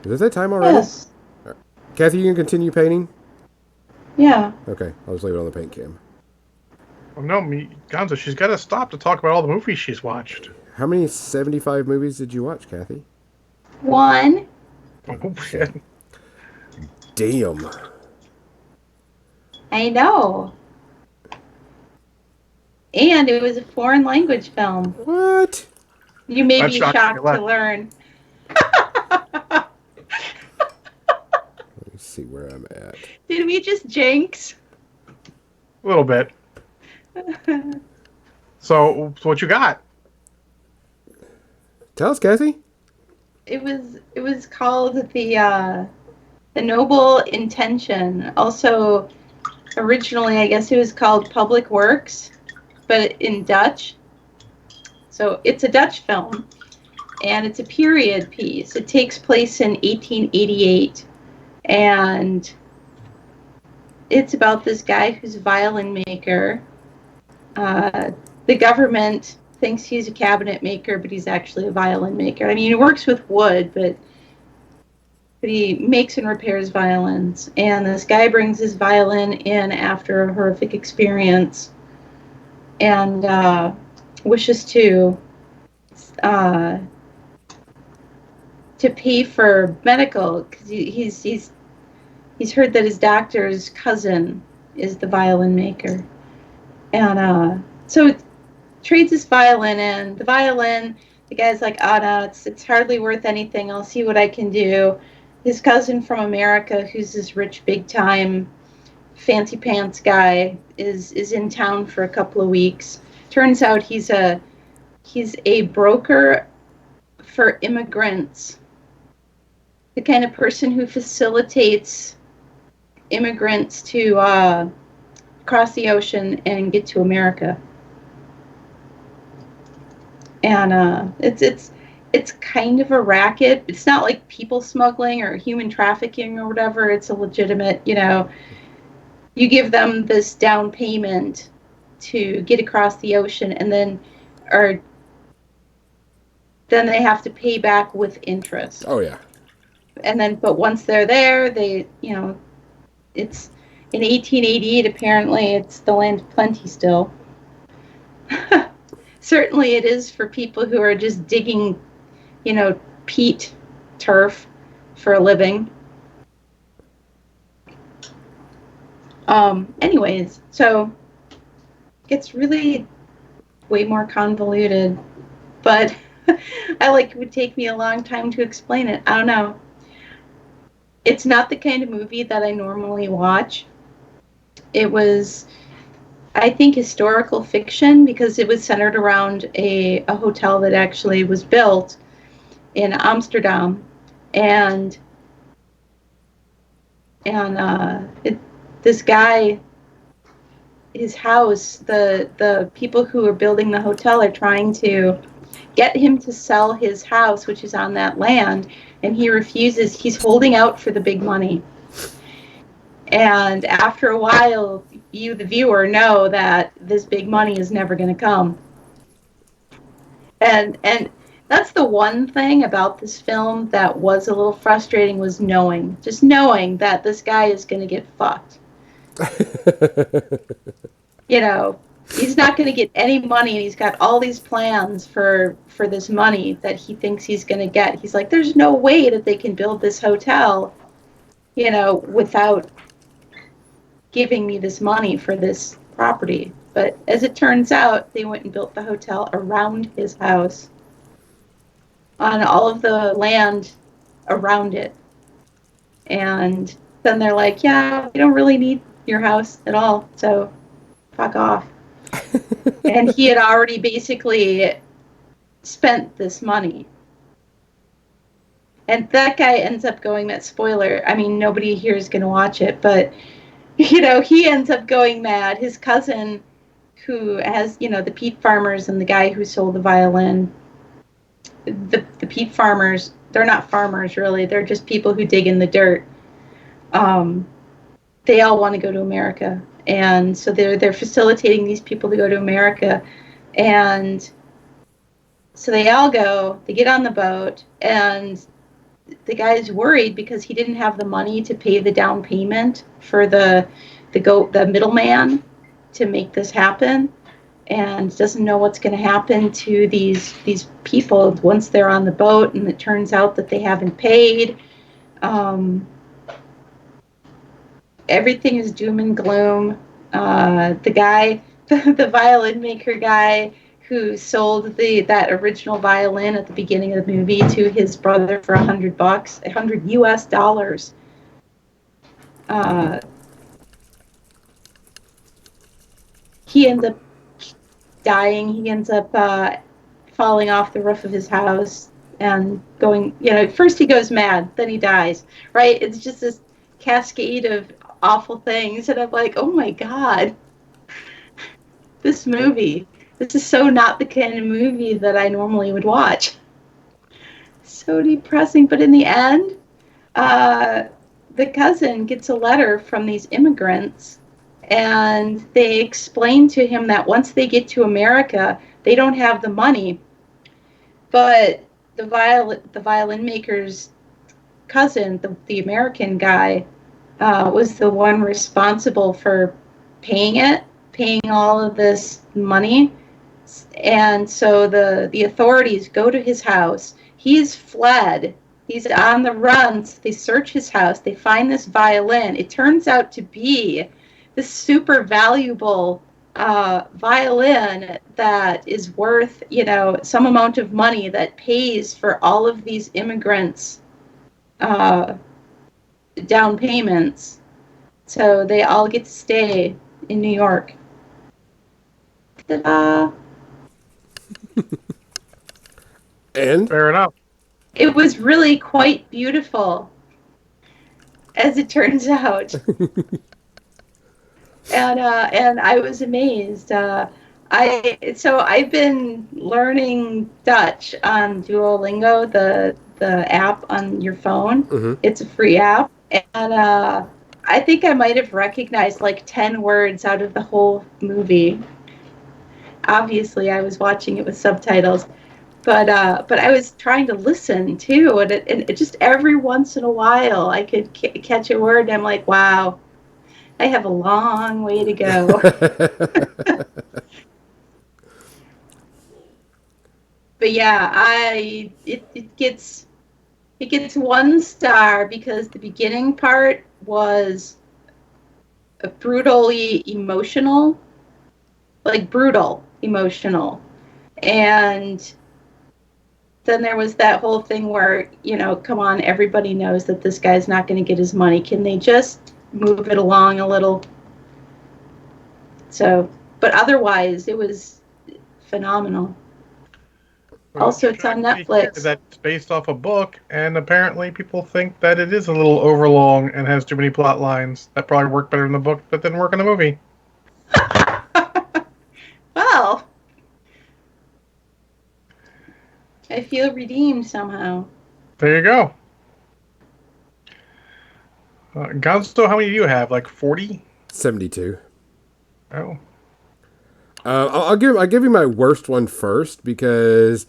A: Is it that time already?
C: Yes.
A: Right. Kathy, you can continue painting?
C: Yeah.
A: Okay, I'll just leave it on the paint cam.
B: Well, no, Gonzo, she's got to stop to talk about all the movies she's watched.
A: How many 75 movies did you watch, Kathy?
C: 1.
B: Oh, shit.
A: Damn.
C: I know. And it was a foreign language film.
A: What?
C: You may
B: That's
C: be
B: shocking.
C: shocked to learn.
A: Let me see where I'm at.
C: Did we just jinx?
B: A little bit. So what you got?
A: Tell us, Kathy.
C: It was called the Noble Intention. Also, originally, I guess it was called Public Works, but in Dutch. So it's a Dutch film, and it's a period piece. It takes place in 1888, And it's about this guy who's a violin maker. The government thinks he's a cabinet maker, but he's actually a violin maker. I mean, he works with wood, but he makes and repairs violins. And this guy brings his violin in after a horrific experience and wishes to pay for medical, because he's heard that his doctor's cousin is the violin maker. And so trades his violin in. The violin, the guy's like, oh no, it's hardly worth anything. I'll see what I can do. His cousin from America, who's this rich, big-time, fancy pants guy, is in town for a couple of weeks. Turns out he's a broker for immigrants. The kind of person who facilitates immigrants to cross the ocean and get to America. And it's kind of a racket. It's not like people smuggling or human trafficking or whatever. It's a legitimate, you give them this down payment to get across the ocean, and then they have to pay back with interest.
A: Oh yeah.
C: And then, but once they're there, they, it's in 1888. Apparently, it's the land of plenty still. Certainly, it is for people who are just digging, peat turf for a living. Anyways, so it's really way more convoluted, but it would take me a long time to explain it. I don't know. It's not the kind of movie that I normally watch. It was, I think, historical fiction, because it was centered around a hotel that actually was built in Amsterdam, and this guy, his house, the people who are building the hotel are trying to get him to sell his house, which is on that land, and he refuses. He's holding out for the big money. And after a while, you, the viewer, know that this big money is never going to come. And that's the one thing about this film that was a little frustrating, was knowing that this guy is going to get fucked. He's not going to get any money, and he's got all these plans for this money that he thinks he's going to get. He's like, there's no way that they can build this hotel, without giving me this money for this property. But as it turns out, they went and built the hotel around his house, on all of the land around it. And then they're like, yeah, we don't really need your house at all, so fuck off. And he had already basically spent this money. And that guy ends up going, that spoiler, I mean, nobody here is going to watch it, but, he ends up going mad. His cousin, who has, the peat farmers and the guy who sold the violin, the peat farmers, they're not farmers, really. They're just people who dig in the dirt. They all want to go to America. And so they're facilitating these people to go to America. And so they all go, they get on the boat, and the guy's worried because he didn't have the money to pay the down payment for the middleman to make this happen, and doesn't know what's going to happen to these people once they're on the boat, and it turns out that they haven't paid. Everything is doom and gloom. The guy, the violin maker guy, who sold that original violin at the beginning of the movie to his brother for $100, $100 US. He ends up dying. He ends up falling off the roof of his house and going, first he goes mad, then he dies, right? It's just this cascade of awful things, and I'm like, oh my God, this movie. This is so not the kind of movie that I normally would watch. So depressing. But in the end, the the cousin gets a letter from these immigrants, and they explain to him that once they get to America, they don't have the money. But the violin maker's cousin, the American guy, was the one responsible for paying all of this money. And so the authorities go to his house. He's fled. He's on the run. So they search his house. They find this violin. It turns out to be this super valuable violin that is worth, some amount of money that pays for all of these immigrants' down payments. So they all get to stay in New York. Ta-da!
A: And
B: Fair enough.
C: It was really quite beautiful, as it turns out. And I was amazed. I've been learning Dutch on Duolingo, the app on your phone.
A: Mm-hmm.
C: It's a free app, and I think I might have recognized like 10 words out of the whole movie. Obviously, I was watching it with subtitles, but I was trying to listen too, and it just every once in a while I could catch a word, and I'm like, wow, I have a long way to go. But yeah, it gets 1 star because the beginning part was brutally emotional, like brutal emotional, and then there was that whole thing where, come on, everybody knows that this guy's not going to get his money. Can they just move it along a little? So, but otherwise, it was phenomenal.
B: Well,
C: Also, it's on Netflix.
B: That's based off a book, and apparently people think that it is a little overlong and has too many plot lines. That probably worked better in the book, but didn't work in the movie.
C: Well, I feel redeemed somehow.
B: There you go. Gonzo, how many do you have? Like 40?
A: 72.
B: Oh.
A: I'll give you my worst one first because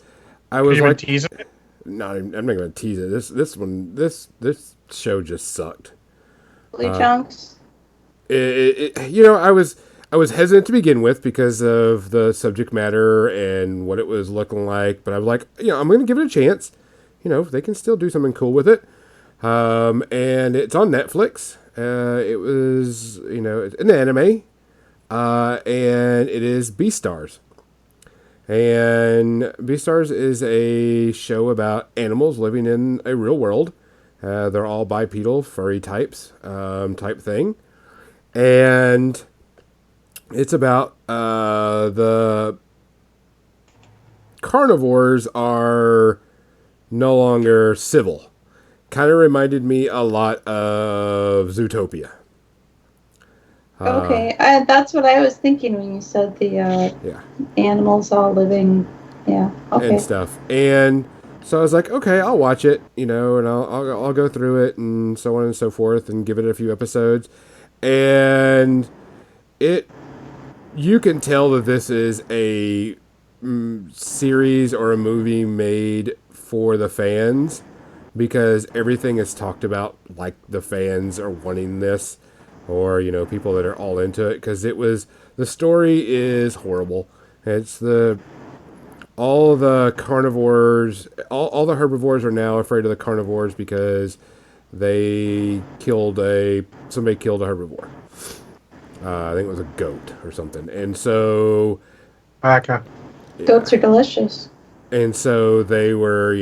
A: I was like,
B: teasing it?
A: no, I'm not going to tease it. This show just sucked.
C: Blue Chunks.
A: I was hesitant to begin with because of the subject matter and what it was looking like, but I was like, I'm going to give it a chance. They can still do something cool with it. And it's on Netflix. It was, it's an anime. And it is Beastars. And Beastars is a show about animals living in a real world. They're all bipedal, furry types, type thing. And it's about the carnivores are no longer civil. Kind of reminded me a lot of Zootopia.
C: Okay, that's what I was thinking when you said the animals all living, okay.
A: And stuff. And so I was like, okay, I'll watch it, and I'll go through it and so on and so forth and give it a few episodes. And you can tell that this is a series or a movie made for the fans because everything is talked about like the fans are wanting this. Or, people that are all into it. Because the story is horrible. It's all the carnivores, all the herbivores are now afraid of the carnivores because somebody killed a herbivore. I think it was a goat or something. And so...
B: Okay.
C: Goats are delicious.
A: And so they were,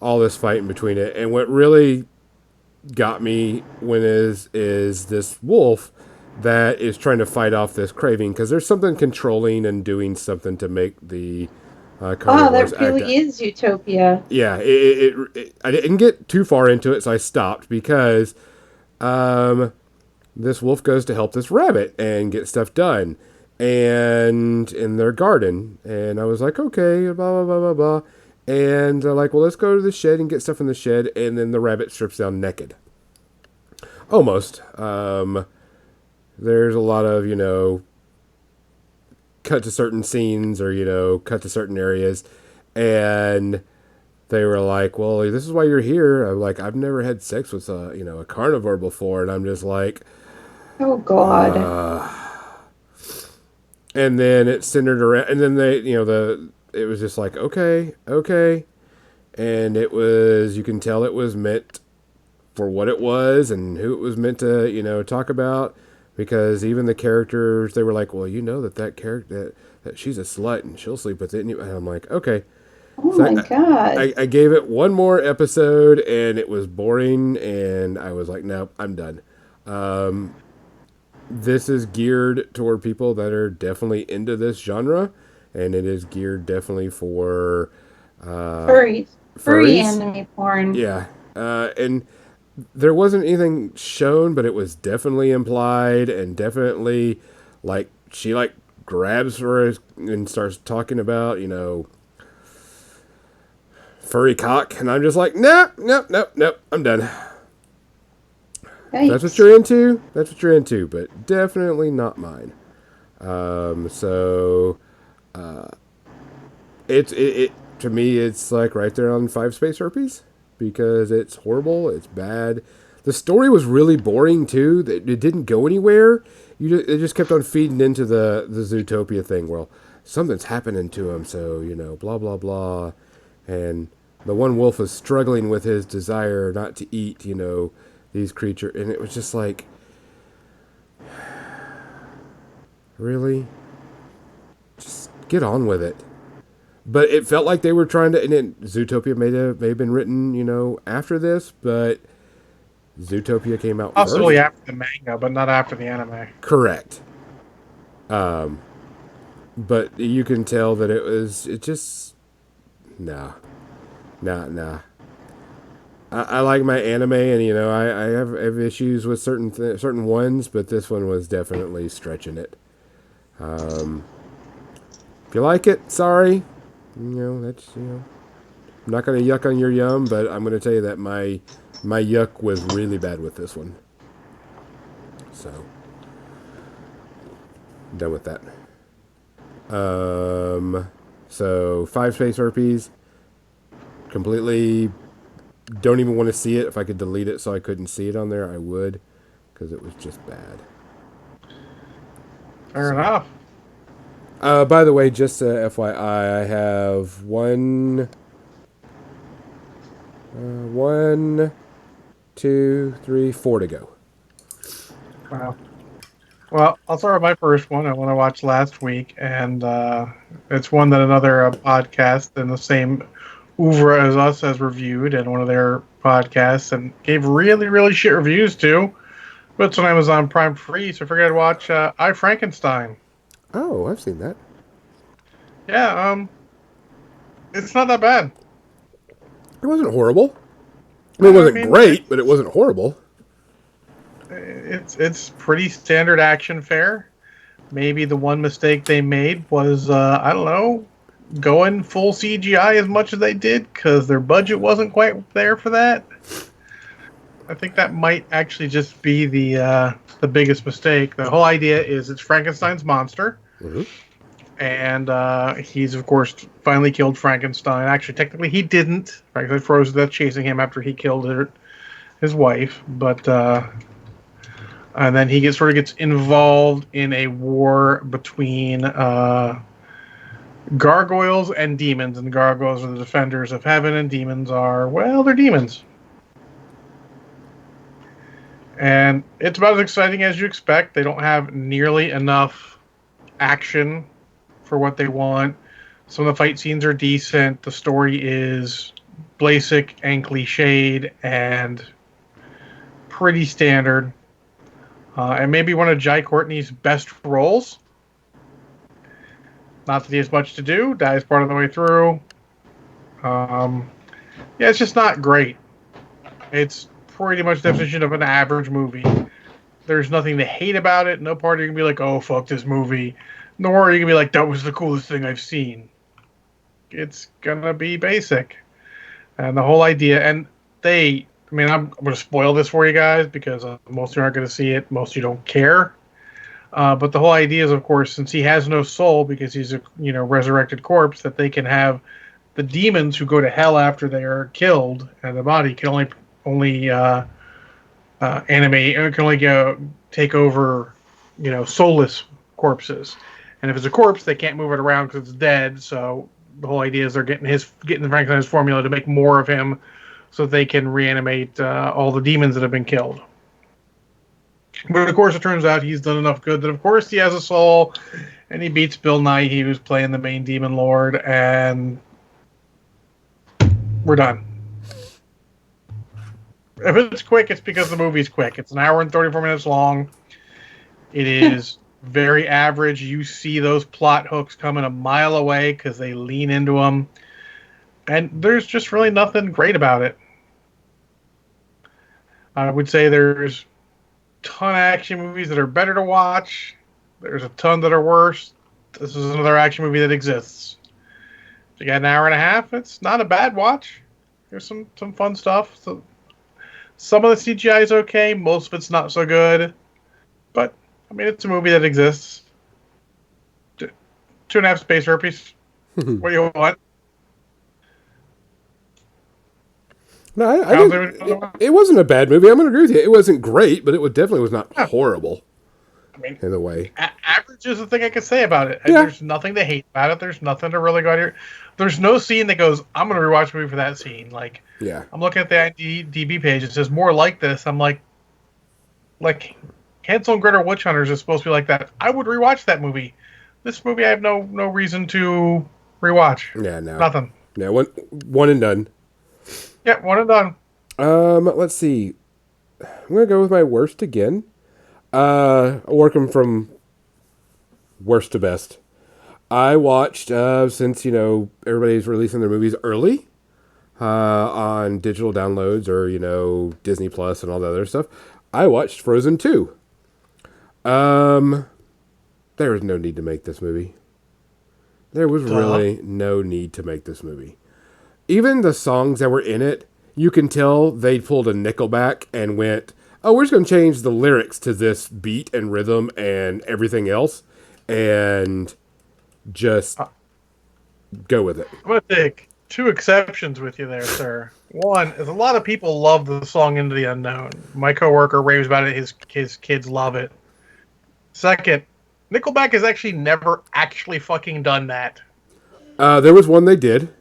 A: all this fighting between it. And what really got me is this wolf that is trying to fight off this craving because there's something controlling and doing something to make the carnivores
C: that really is Utopia.
A: Yeah, I didn't get too far into it, so I stopped because this wolf goes to help this rabbit and get stuff done and in their garden, and I was like, okay, blah blah blah blah blah. And they're like, well, let's go to the shed and get stuff in the shed. And then the rabbit strips down naked. Almost. There's a lot of, cut to certain scenes or, cut to certain areas. And they were like, well, this is why you're here. I'm like, I've never had sex with a carnivore before. And I'm just like,
C: Oh God.
A: and then it centered around, and then it was just like, okay, okay. And it was, you can tell it was meant for what it was and who it was meant to, talk about. Because even the characters, they were like, well, that character, that she's a slut and she'll sleep with it. And I'm like, okay.
C: Oh
A: So
C: my God.
A: I gave it one more episode and it was boring. And I was like, nope, I'm done. This is geared toward people that are definitely into this genre. And it is geared definitely for
C: Furry
A: furries.
C: anime porn.
A: Yeah. And there wasn't anything shown, but it was definitely implied and definitely like she like grabs her and starts talking about, furry cock. And I'm just like, nope, nope, nope, nope. I'm done. That's what
C: Yikes.
A: you're into. That's what you're into, but definitely not mine. So it to me, it's like right there on 5 space herpes because it's horrible. It's bad. The story was really boring too. It didn't go anywhere. It just kept on feeding into the Zootopia thing. Well, something's happening to him, so blah blah blah, and the one wolf was struggling with his desire not to eat, these creatures, and it was just like, really, just get on with it. But it felt like they were trying to, and Zootopia may have been written, after this, but Zootopia came out
B: Possibly
A: first.
B: after the manga, but not after the anime.
A: Correct. But you can tell that it just, nah, nah. I like my anime, and I have issues with certain ones, but this one was definitely stretching it. If you like it, sorry, that's I'm not gonna yuck on your yum, but I'm gonna tell you that my yuck was really bad with this one. So I'm done with that. So 5 space herpes. Completely don't even want to see it. If I could delete it so I couldn't see it on there, I would, because it was just bad.
B: Fair enough.
A: By the way, just FYI, I have one, 2, 3, 4 to go.
B: Wow. Well, I'll start with my first one. I want to watch last week, and it's one that another podcast in the same oeuvre as us has reviewed, and one of their podcasts, and gave really, really shit reviews to. But it's on Amazon Prime free, so I figured I'd watch I, Frankenstein.
A: Oh, I've seen that.
B: Yeah, it's not that bad.
A: It wasn't horrible. I mean, it wasn't great, but it wasn't horrible.
B: It's pretty standard action fare. Maybe the one mistake they made was I don't know, going full CGI as much as they did because their budget wasn't quite there for that. I think that might actually just be the biggest mistake. The whole idea is it's Frankenstein's monster, and he's of course finally killed Frankenstein. Actually, technically he didn't. Frankenstein froze to death chasing him after he killed his wife, but. And then he gets involved in a war between gargoyles and demons. And the gargoyles are the defenders of heaven, and demons are, well, they're demons. And it's about as exciting as you expect. They don't have nearly enough action for what they want. Some of the fight scenes are decent. The story is basic and cliched and pretty standard. And maybe one of Jai Courtney's best roles. Not that he has much to do. Dies part of the way through. Yeah, it's just not great. It's pretty much the definition of an average movie. There's nothing to hate about it. No part you're going to be like, oh, fuck this movie. Nor are you going to be like, that was the coolest thing I've seen. It's going to be basic. And the whole idea, and they I mean, I'm going to spoil this for you guys because most of you aren't going to see it. Most of you don't care. But the whole idea is, of course, since he has no soul because he's a resurrected corpse, that they can have the demons who go to hell after they are killed, and the body can only animate, can only take over, soulless corpses. And if it's a corpse, they can't move it around because it's dead. So the whole idea is they're getting Frankenstein's formula to make more of him, so they can reanimate all the demons that have been killed. But of course, it turns out he's done enough good that, of course, he has a soul, and he beats Bill Nighy, who's playing the main demon lord, and we're done. If it's quick, it's because the movie's quick. It's an hour and 34 minutes long. It is very average. You see those plot hooks coming a mile away because they lean into them. And there's just really nothing great about it. I would say there's a ton of action movies that are better to watch. There's a ton that are worse. This is another action movie that exists. If you got an hour and a half, it's not a bad watch. There's some fun stuff. So, some of the CGI is okay. Most of it's not so good. But, I mean, it's a movie that exists. 2.5 space herpes. What do you want?
A: No, it wasn't a bad movie. I'm going to agree with you. It wasn't great, but it definitely was not horrible. I mean, in a way.
B: Average is the thing I can say about it.
A: Yeah.
B: There's nothing to hate about it. There's nothing to really go out here. There's no scene that goes, I'm going to rewatch the movie for that scene. Like,
A: yeah.
B: I'm looking at the IMDb page. It says more like this. I'm like Hansel and Gretel Witch Hunters is supposed to be like that. I would rewatch that movie. This movie, I have no reason to rewatch.
A: Yeah, no.
B: Nothing.
A: No, one and done.
B: Yeah, one and done.
A: Let's see. I'm going to go with my worst again. Working from worst to best. I watched, since, everybody's releasing their movies early, on digital downloads or, Disney Plus and all the other stuff. I watched Frozen 2. There was no need to make this movie. There was really no need to make this movie. Even the songs that were in it, you can tell they pulled a Nickelback and went, oh, we're just going to change the lyrics to this beat and rhythm and everything else and just go with it.
B: I'm going to take 2 exceptions with you there, sir. One is a lot of people love the song Into the Unknown. My coworker raves about it. His kids love it. Second, Nickelback has actually never actually fucking done that.
A: There was one they did.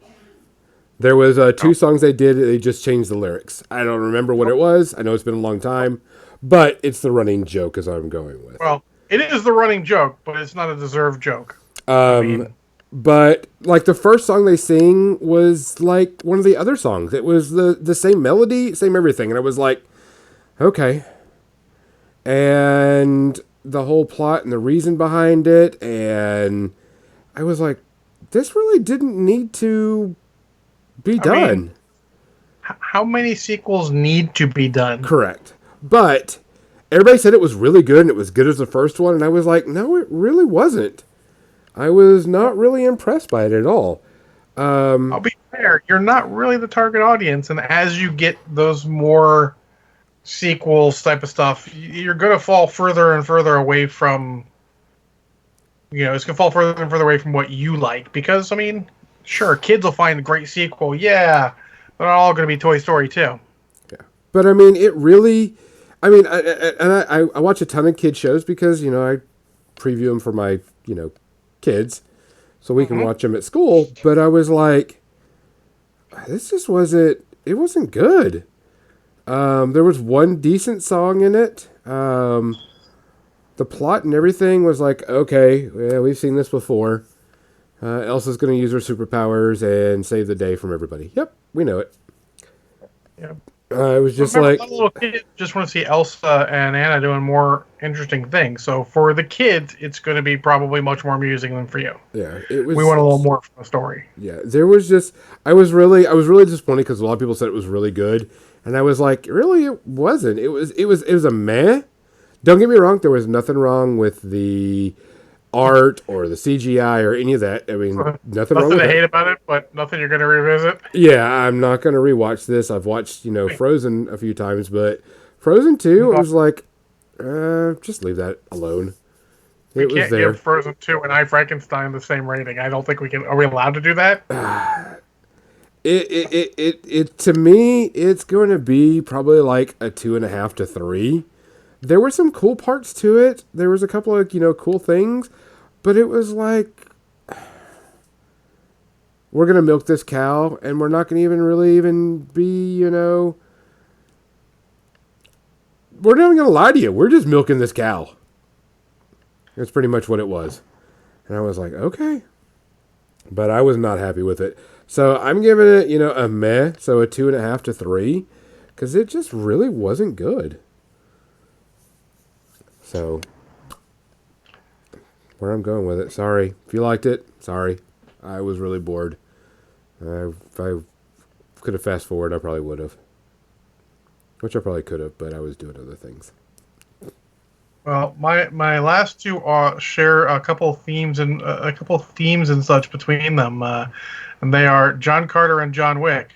A: There was 2 songs they did. They just changed the lyrics. I don't remember what it was. I know it's been a long time, but it's the running joke as I'm going with.
B: Well, it is the running joke, but it's not a deserved joke.
A: But like the first song they sing was like one of the other songs. It was the same melody, same everything, and I was like, okay. And the whole plot and the reason behind it, and I was like, this really didn't need to be done. I mean,
B: how many sequels need to be done?
A: Correct. But everybody said it was really good and it was good as the first one, and I was like, no, it really wasn't. I was not really impressed by it at all.
B: I'll be fair, you're not really the target audience, and as you get those more sequels type of stuff, you're going to fall further and further away from, it's going to fall further and further away from what you like, because, I mean, sure, kids will find a great sequel, yeah, but they're all going to be Toy Story too.
A: Yeah, but I mean, it really, I watch a ton of kid shows because, I preview them for my, kids, so we can watch them at school, but I was like, this just wasn't, it wasn't good. There was one decent song in it. The plot and everything was like, okay, well, we've seen this before. Elsa's going to use her superpowers and save the day from everybody. Yep, we know it.
B: Yeah.
A: It was just like...
B: little kids just want to see Elsa and Anna doing more interesting things. So for the kids, it's going to be probably much more amusing than for you.
A: Yeah, it was...
B: We want a little more from the story.
A: Yeah, there was just... I was really disappointed because a lot of people said it was really good. And I was like, really, it wasn't. It was a meh. Don't get me wrong, there was nothing wrong with art or the CGI or any of that. I mean, nothing wrong
B: Nothing
A: with
B: to hate
A: it.
B: about it, but nothing you're going to revisit.
A: Yeah, I'm not going to rewatch this. I've watched, Frozen a few times, but Frozen 2, it was like, just leave that alone.
B: We
A: It was
B: can't give
A: there.
B: Frozen 2 and I Frankenstein the same rating. I don't think we can. Are we allowed to do that?
A: It to me, it's going to be probably like a 2.5 to 3. There were some cool parts to it. There was a couple of, cool things, but it was like, we're going to milk this cow and we're not going to even really even be, we're not even going to lie to you. We're just milking this cow. That's pretty much what it was. And I was like, okay. But I was not happy with it. So I'm giving it, a meh. So a 2.5 to 3. Because it just really wasn't good. So, where I'm going with it. Sorry. If you liked it, sorry. I was really bored. If I could have fast forward, I probably would have. Which I probably could have, but I was doing other things.
B: Well, my last two share a couple themes and such between them, and they are John Carter and John Wick.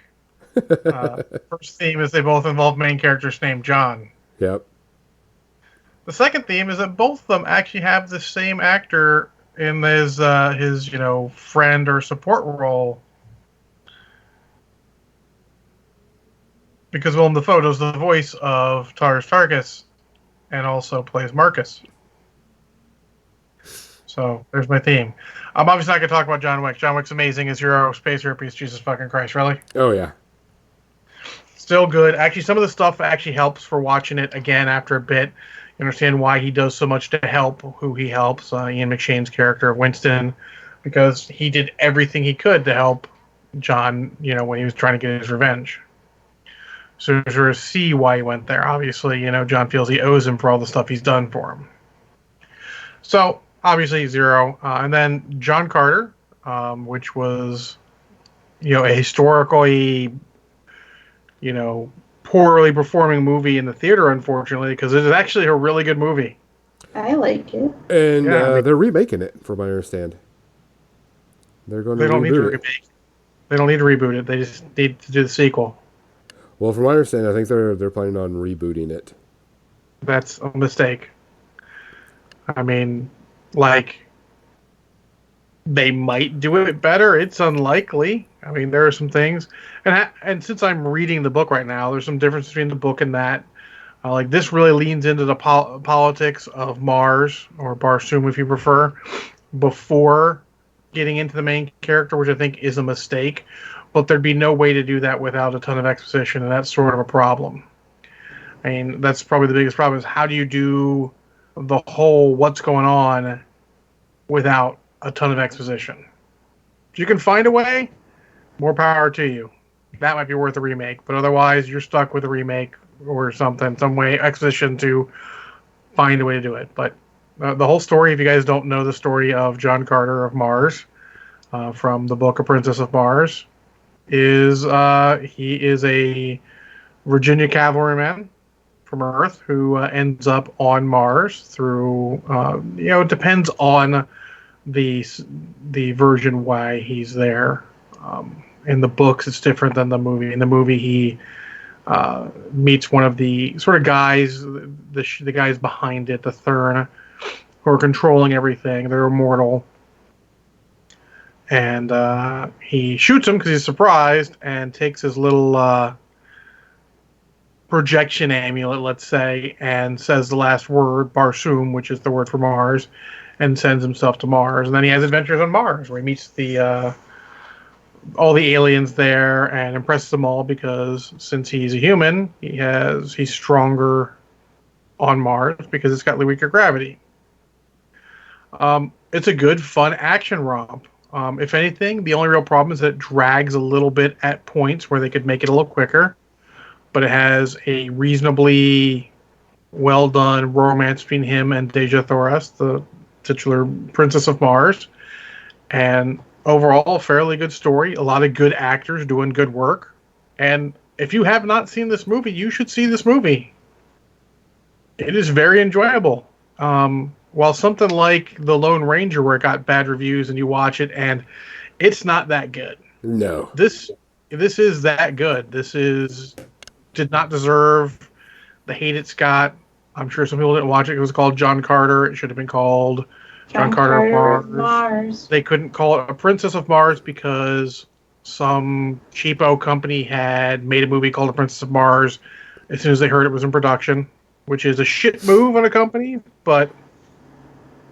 B: First theme is they both involve main characters named John.
A: Yep.
B: The second theme is that both of them actually have the same actor in his friend or support role. Because Willem Dafoe does the voice of Tars Tarkas and also plays Marcus. So there's my theme. I'm obviously not going to talk about John Wick. John Wick's amazing as Euro space hero piece. Jesus fucking Christ, really?
A: Oh, yeah.
B: Still good. Actually, some of the stuff actually helps for watching it again after a bit. You understand why he does so much to help who he helps. Ian McShane's character, Winston, because he did everything he could to help John, when he was trying to get his revenge. So you sort of see why he went there. Obviously, John feels he owes him for all the stuff he's done for him. So, obviously, Zero. And then John Carter, which was, a historically, poorly performing movie in the theater, unfortunately, because it is actually a really good movie.
C: I like it.
A: And they're remaking it, from what I understand. They're going to reboot it.
B: They don't need to reboot it. They just need to do the sequel.
A: Well, from what I understand, I think they're planning on rebooting it.
B: That's a mistake. I mean, they might do it better. It's unlikely. I mean, there are some things, and since I'm reading the book right now, there's some difference between the book and that. This really leans into the politics of Mars, or Barsoom if you prefer, before getting into the main character, which I think is a mistake. But there'd be no way to do that without a ton of exposition, and that's sort of a problem. I mean, that's probably the biggest problem, is how do you do the whole what's going on without a ton of exposition? If you can find a way, more power to you. That might be worth a remake, but otherwise you're stuck with a remake or something, some way, exposition to find a way to do it. But the whole story, if you guys don't know the story of John Carter of Mars, from the book A Princess of Mars, is he is a Virginia cavalryman from Earth who ends up on Mars through, it depends on the version why he's there. In the books, it's different than the movie. In the movie, he meets one of the sort of guys, the guys behind it, the Thurn, who are controlling everything. They're immortal. And he shoots him because he's surprised and takes his little projection amulet, let's say, and says the last word, Barsoom, which is the word for Mars, and sends himself to Mars. And then he has adventures on Mars, where he meets all the aliens there and impresses them all, because since he's a human, he's stronger on Mars because it's got weaker gravity. It's a good, fun action romp. If anything, the only real problem is that it drags a little bit at points where they could make it a little quicker, but it has a reasonably well done romance between him and Dejah Thoris, the titular Princess of Mars, and overall, a fairly good story. A lot of good actors doing good work. And if you have not seen this movie, you should see this movie. It is very enjoyable. While something like The Lone Ranger, where it got bad reviews, and you watch it and it's not that good.
A: No.
B: This is that good. Did not deserve the hate it's got. I'm sure some people didn't watch it. It was called John Carter. It should have been called John
C: John
B: Carter of
C: Carter of
B: Mars.
C: Mars.
B: They couldn't call it A Princess of Mars because some cheapo company had made a movie called A Princess of Mars as soon as they heard it was in production, which is a shit move on a company, but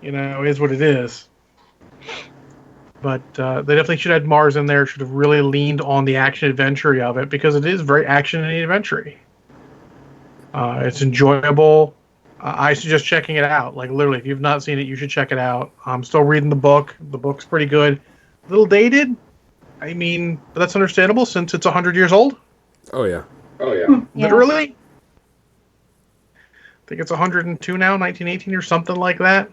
B: is what it is. But they definitely should have had Mars in there. Should have really leaned on the action adventure of it because it is very action and adventure. It's enjoyable. I suggest checking it out. Like literally, if you've not seen it, you should check it out. I'm still reading the book. The book's pretty good. A little dated. I mean, but that's understandable since it's 100 years old.
A: Oh yeah.
C: Yeah.
B: Literally. I think it's 102 now, 1918 or something like that.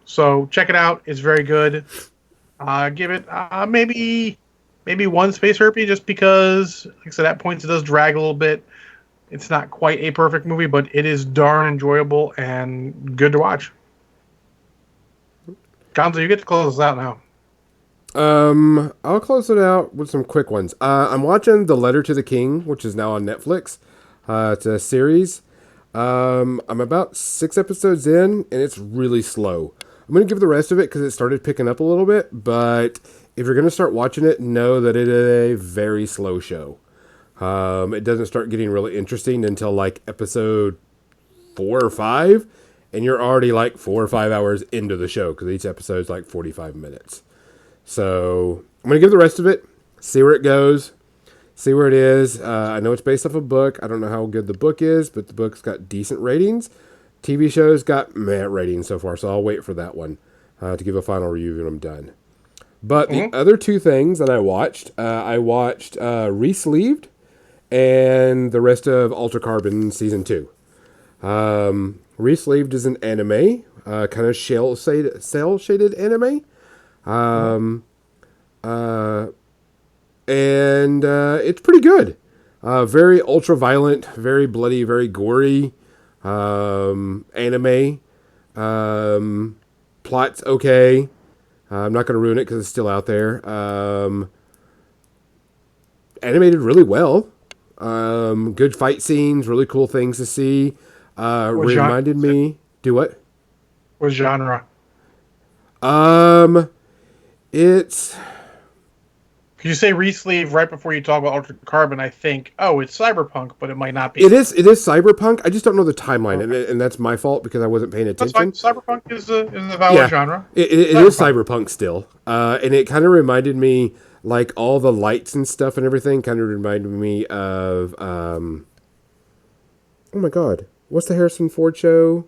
B: So check it out. It's very good. Give it maybe one space herpy just because, like I said, at points it does drag a little bit. It's not quite a perfect movie, but it is darn enjoyable and good to watch. Gonzo, you get to close us out now.
A: I'll close it out with some quick ones. I'm watching The Letter to the King, which is now on Netflix. It's a series. I'm about 6 episodes in, and it's really slow. I'm going to give the rest of it because it started picking up a little bit, but if you're going to start watching it, know that it is a very slow show. It doesn't start getting really interesting until like episode 4 or 5, and you're already like 4 or 5 hours into the show because each episode's like 45 minutes. So I'm going to give the rest of it, see where it goes, see where it is. I know it's based off a book. I don't know how good the book is, but the book's got decent ratings. TV show's got meh ratings so far, so I'll wait for that one to give a final review when I'm done. But the other 2 things that I watched Re-Sleeved and the rest of Alter Carbon Season 2. Re-Sleeved is an anime, kind of cel-shaded anime. And it's pretty good. Very ultra violent, very bloody, very gory anime. Plot's okay. I'm not going to ruin it because it's still out there. Animated really well. Good fight scenes, really cool things to see. Reminded me. Do what?
B: What genre?
A: It's.
B: Could you say Re-Sleeve right before you talk about Altered Carbon? I think, it's cyberpunk, but it might not be.
A: It is cyberpunk. I just don't know the timeline, and that's my fault because I wasn't paying attention.
B: That's fine. Cyberpunk is a valid genre.
A: It is cyberpunk still, and it kind of reminded me, like all the lights and stuff and everything, kind of reminded me of. Oh my God, what's the Harrison Ford show?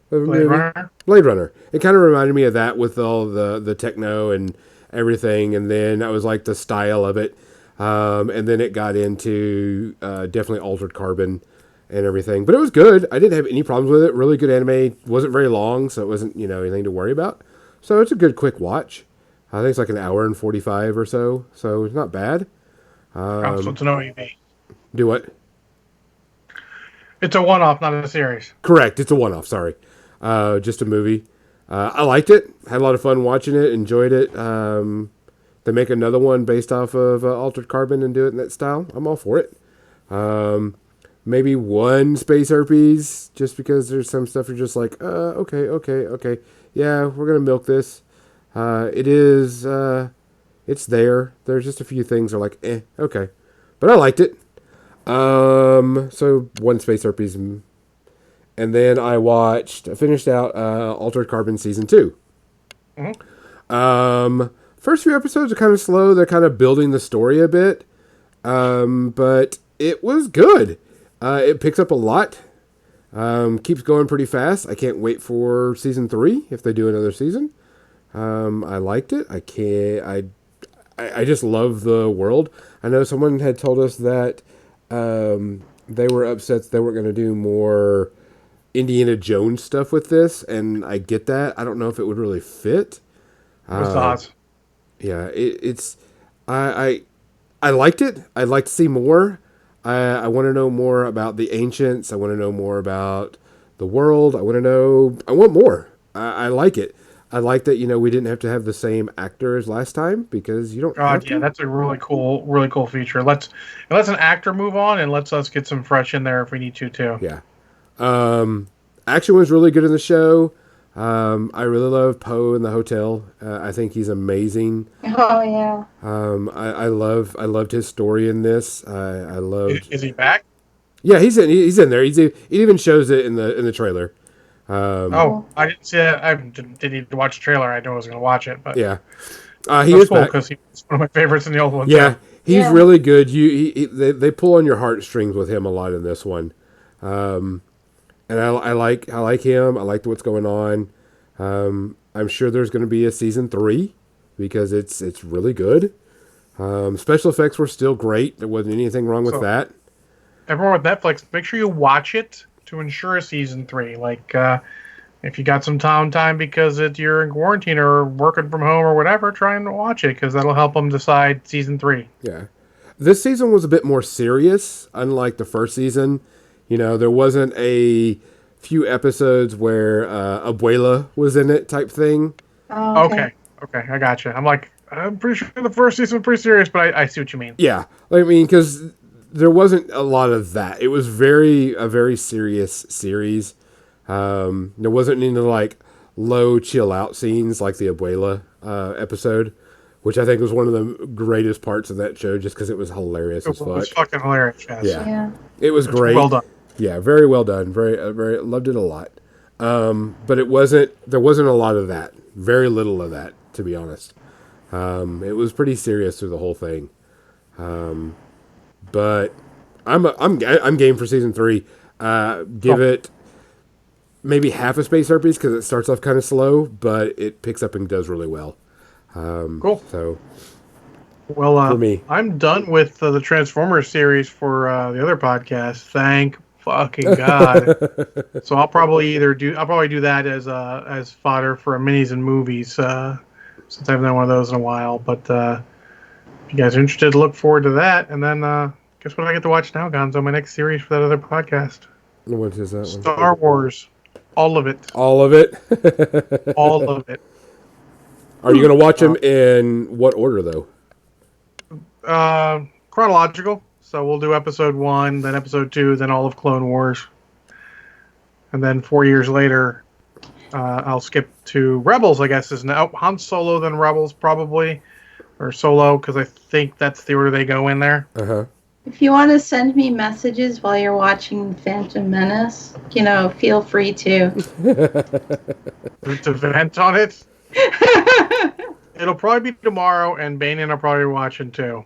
B: Blade Runner.
A: Blade Runner. It kind of reminded me of that with all the techno and everything, and then I was like the style of it, and then it got into definitely Altered Carbon and everything, but it was good. I didn't have any problems with it. Really good anime. Wasn't very long, so it wasn't anything to worry about. So it's a good quick watch. I think it's like an hour and 45 or so it's not bad.
B: So to know what you mean.
A: Do what?
B: It's a one-off, not a series.
A: Correct. It's a one-off. Sorry, just a movie. I liked it. Had a lot of fun watching it. Enjoyed it. They make another one based off of Altered Carbon and do it in that style. I'm all for it. Maybe one space herpes, just because there's some stuff you're just like, okay. Yeah, we're going to milk this. It is, it's there. There's just a few things are like, okay. But I liked it. So one space herpes. And then I finished out Altered Carbon Season 2. Mm-hmm. First few episodes are kind of slow. They're kind of building the story a bit. But it was good. It picks up a lot. Keeps going pretty fast. I can't wait for Season 3 if they do another season. I liked it. I just love the world. I know someone had told us that they were upset they weren't going to do more Indiana Jones stuff with this, and I get that. I don't know if it would really fit.
B: What's the odds?
A: Yeah, it's I liked it. I'd like to see more. I want to know more about the ancients. I want to know more about the world. I want to know. I want more. I like it. I like that, we didn't have to have the same actor as last time because you don't have
B: God, yeah,
A: to.
B: that's a really cool feature. Let's an actor move on and let's us get some fresh in there if we need to too.
A: Yeah. Action was really good in the show. I really love Poe in the hotel. I think he's amazing.
C: Oh yeah.
A: I loved his story in this. I loved.
B: Is he back?
A: Yeah, he's in there. It even shows it in the trailer.
B: Oh, I didn't see that. I didn't need to watch the trailer. I knew I was going to watch it, but
A: Yeah, he
B: that's
A: is
B: cool
A: back.
B: because he's one of my favorites in the old one.
A: Yeah,
B: Too.
A: he's
C: Yeah.
A: really good. They pull on your heartstrings with him a lot in this one, and I like him. I like what's going on. I'm sure there's going to be a season 3 because it's really good. Special effects were still great. There wasn't anything wrong with
B: So-
A: that.
B: Everyone with Netflix, make sure you watch it to ensure a season 3. Like, if you got some time because you're in quarantine or working from home or whatever, try and watch it because that'll help them decide season 3.
A: Yeah, this season was a bit more serious, unlike the first season. There wasn't a few episodes where Abuela was in it type thing.
C: Oh,
B: Okay, I got you. I'm pretty sure the first season was pretty serious, but I see what you mean.
A: Yeah, I mean, because there wasn't a lot of that. It was a very serious series. There wasn't any like low chill out scenes like the Abuela episode, which I think was one of the greatest parts of that show, just because it was hilarious as
B: It was
A: fuck.
B: fucking hilarious. Yes.
A: Yeah.
C: Yeah.
A: It was great.
B: Well done.
A: Yeah, very well done. Very loved it a lot. But there wasn't a lot of that. Very little of that, to be honest. It was pretty serious through the whole thing. But I'm game for season 3. Give it maybe half a Space Herpes because it starts off kind of slow, but it picks up and does really well.
B: Cool.
A: So
B: Well,
A: for me.
B: I'm done with the Transformers series for the other podcast. Thank fucking God. So I'll probably do that as fodder for minis and movies since I haven't done one of those in a while. But if you guys are interested, look forward to that. And then guess what I get to watch now, Gonzo? My next series for that other podcast,
A: What is that one?
B: Star Wars, all of it,
A: All of it.
B: all of it.
A: Are you going to watch them in what order though?
B: Chronological. So we'll do episode 1, then episode 2, then all of Clone Wars. And then 4 years later, I'll skip to Rebels, I guess, is now. Han Solo, then Rebels, probably. Or Solo, because I think that's the order they go in there.
A: Uh-huh.
C: If you want to send me messages while you're watching Phantom Menace, feel free to.
B: To vent on it. It'll probably be tomorrow, and Bane and I'll probably be watching too.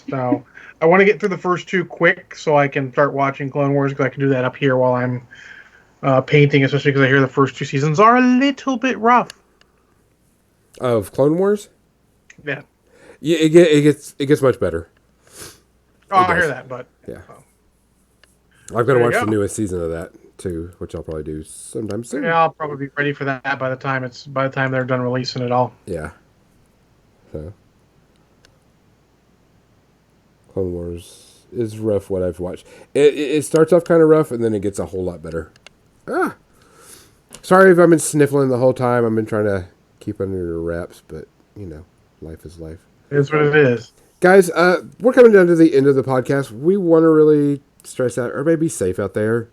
B: So I want to get through the first 2 quick so I can start watching Clone Wars, because I can do that up here while I'm painting, especially because I hear the first 2 seasons are a little bit rough.
A: Of Clone Wars?
B: Yeah.
A: Yeah, it gets much better.
B: Oh, I
A: does.
B: hear that, but
A: Yeah. I've got to
B: There you
A: watch
B: go.
A: the newest season of that too, which I'll probably do sometime soon.
B: yeah, I'll probably be ready for that by the time they're done releasing it all.
A: Yeah. So Clone Wars is rough what I've watched. It starts off kind of rough and then it gets a whole lot better. Sorry if I've been sniffling the whole time. I've been trying to keep under your wraps, but life is life.
B: It is what it is.
A: Guys, we're coming down to the end of the podcast. We want to really stress out. Everybody be safe out there.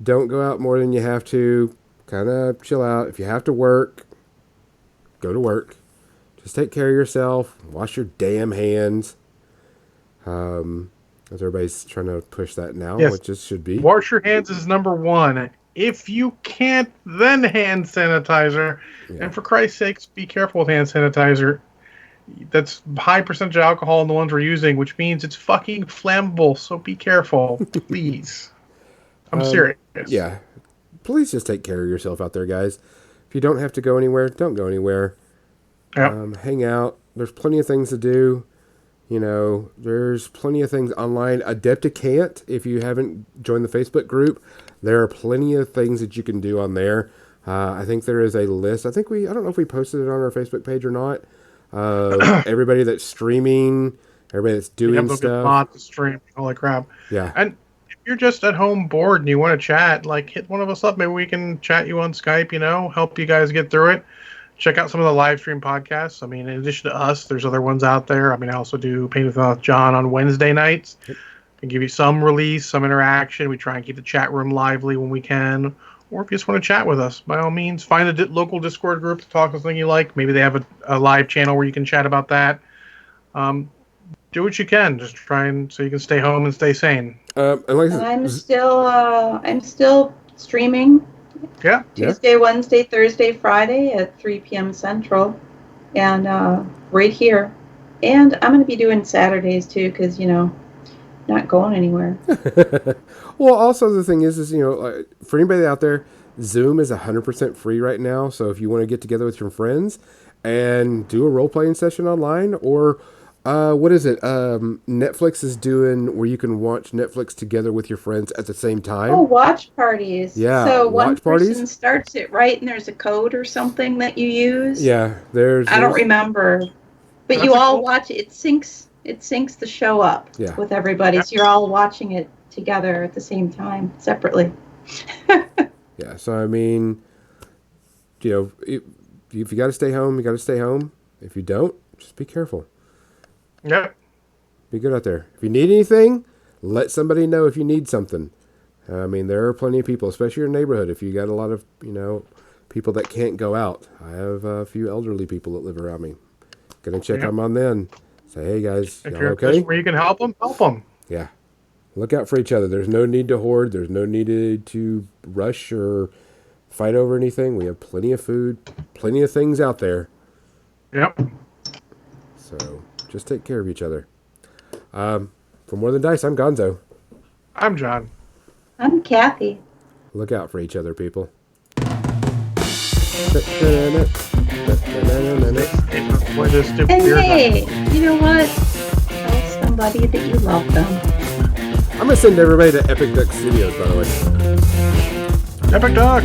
A: Don't go out more than you have to. Kind of chill out. If you have to work, go to work. Just take care of yourself. Wash your damn hands. As everybody's trying to push that now,
B: Yes.
A: which it should be.
B: Wash your hands is number 1. If you can't, then hand sanitizer.
A: Yeah.
B: And for Christ's sakes, be careful with hand sanitizer. That's high percentage of alcohol in the ones we're using, which means it's fucking flammable. So be careful, please. I'm serious.
A: Yeah. Please just take care of yourself out there, guys. If you don't have to go anywhere, don't go anywhere.
B: Yep.
A: Hang out. There's plenty of things to do. There's plenty of things online. Adepticant, if you haven't joined the Facebook group, there are plenty of things that you can do on there. I think there is a list. I don't know if we posted it on our Facebook page or not. Everybody that's streaming, everybody that's doing
B: Yep, they'll get
A: stuff.
B: bots to stream. Holy crap.
A: Yeah.
B: And you're just at home bored and you want to chat, like hit one of us up. Maybe we can chat you on Skype, help you guys get through it. Check out some of the live stream podcasts. I mean, in addition to us, there's other ones out there. I mean, I also do Paint with Mouth John on Wednesday nights. And give you some release, some interaction. We try and keep the chat room lively when we can. Or if you just want to chat with us, by all means, find a local Discord group to talk with something you like. Maybe they have a live channel where you can chat about that. Do what you can. Just try so you can stay home and stay sane.
C: I'm still streaming.
B: Yeah.
C: Tuesday, Wednesday, Thursday, Friday at 3 p.m. Central, and right here. And I'm going to be doing Saturdays too, because not going anywhere.
A: Well, also the thing is for anybody out there, Zoom is 100% free right now. So if you want to get together with your friends and do a role-playing session online, or what is it? Netflix is doing where you can watch Netflix together with your friends at the same time.
C: Oh, watch parties.
A: Yeah,
C: so
A: watch
C: one
A: parties?
C: person starts it right, and there's a code or something that you use.
A: Yeah,
C: I don't remember, but
B: That's
C: you all
B: cool.
C: watch it. It syncs the show up with everybody, so you're all watching it together at the same time, separately.
A: Yeah, so I mean, if you got to stay home, you got to stay home. If you don't, just be careful.
B: Yep.
A: Be good out there. If you need anything, let somebody know if you need something. I mean, there are plenty of people, especially in your neighborhood. If you got a lot of, people that can't go out. I have a few elderly people that live around me. Gonna check them on then. Say, hey guys,
B: If
A: y'all
B: you're
A: okay?
B: where you can help them, help them.
A: Yeah. Look out for each other. There's no need to hoard. There's no need to rush or fight over anything. We have plenty of food, plenty of things out there.
B: Yep.
A: So just take care of each other. For More Than Dice, I'm Gonzo.
B: I'm John.
C: I'm Kathy.
A: Look out for each other, people.
C: And hey, you know what? Tell somebody that you love them.
A: I'm going to send everybody to Epic Duck Studios, by the way.
B: Epic Duck!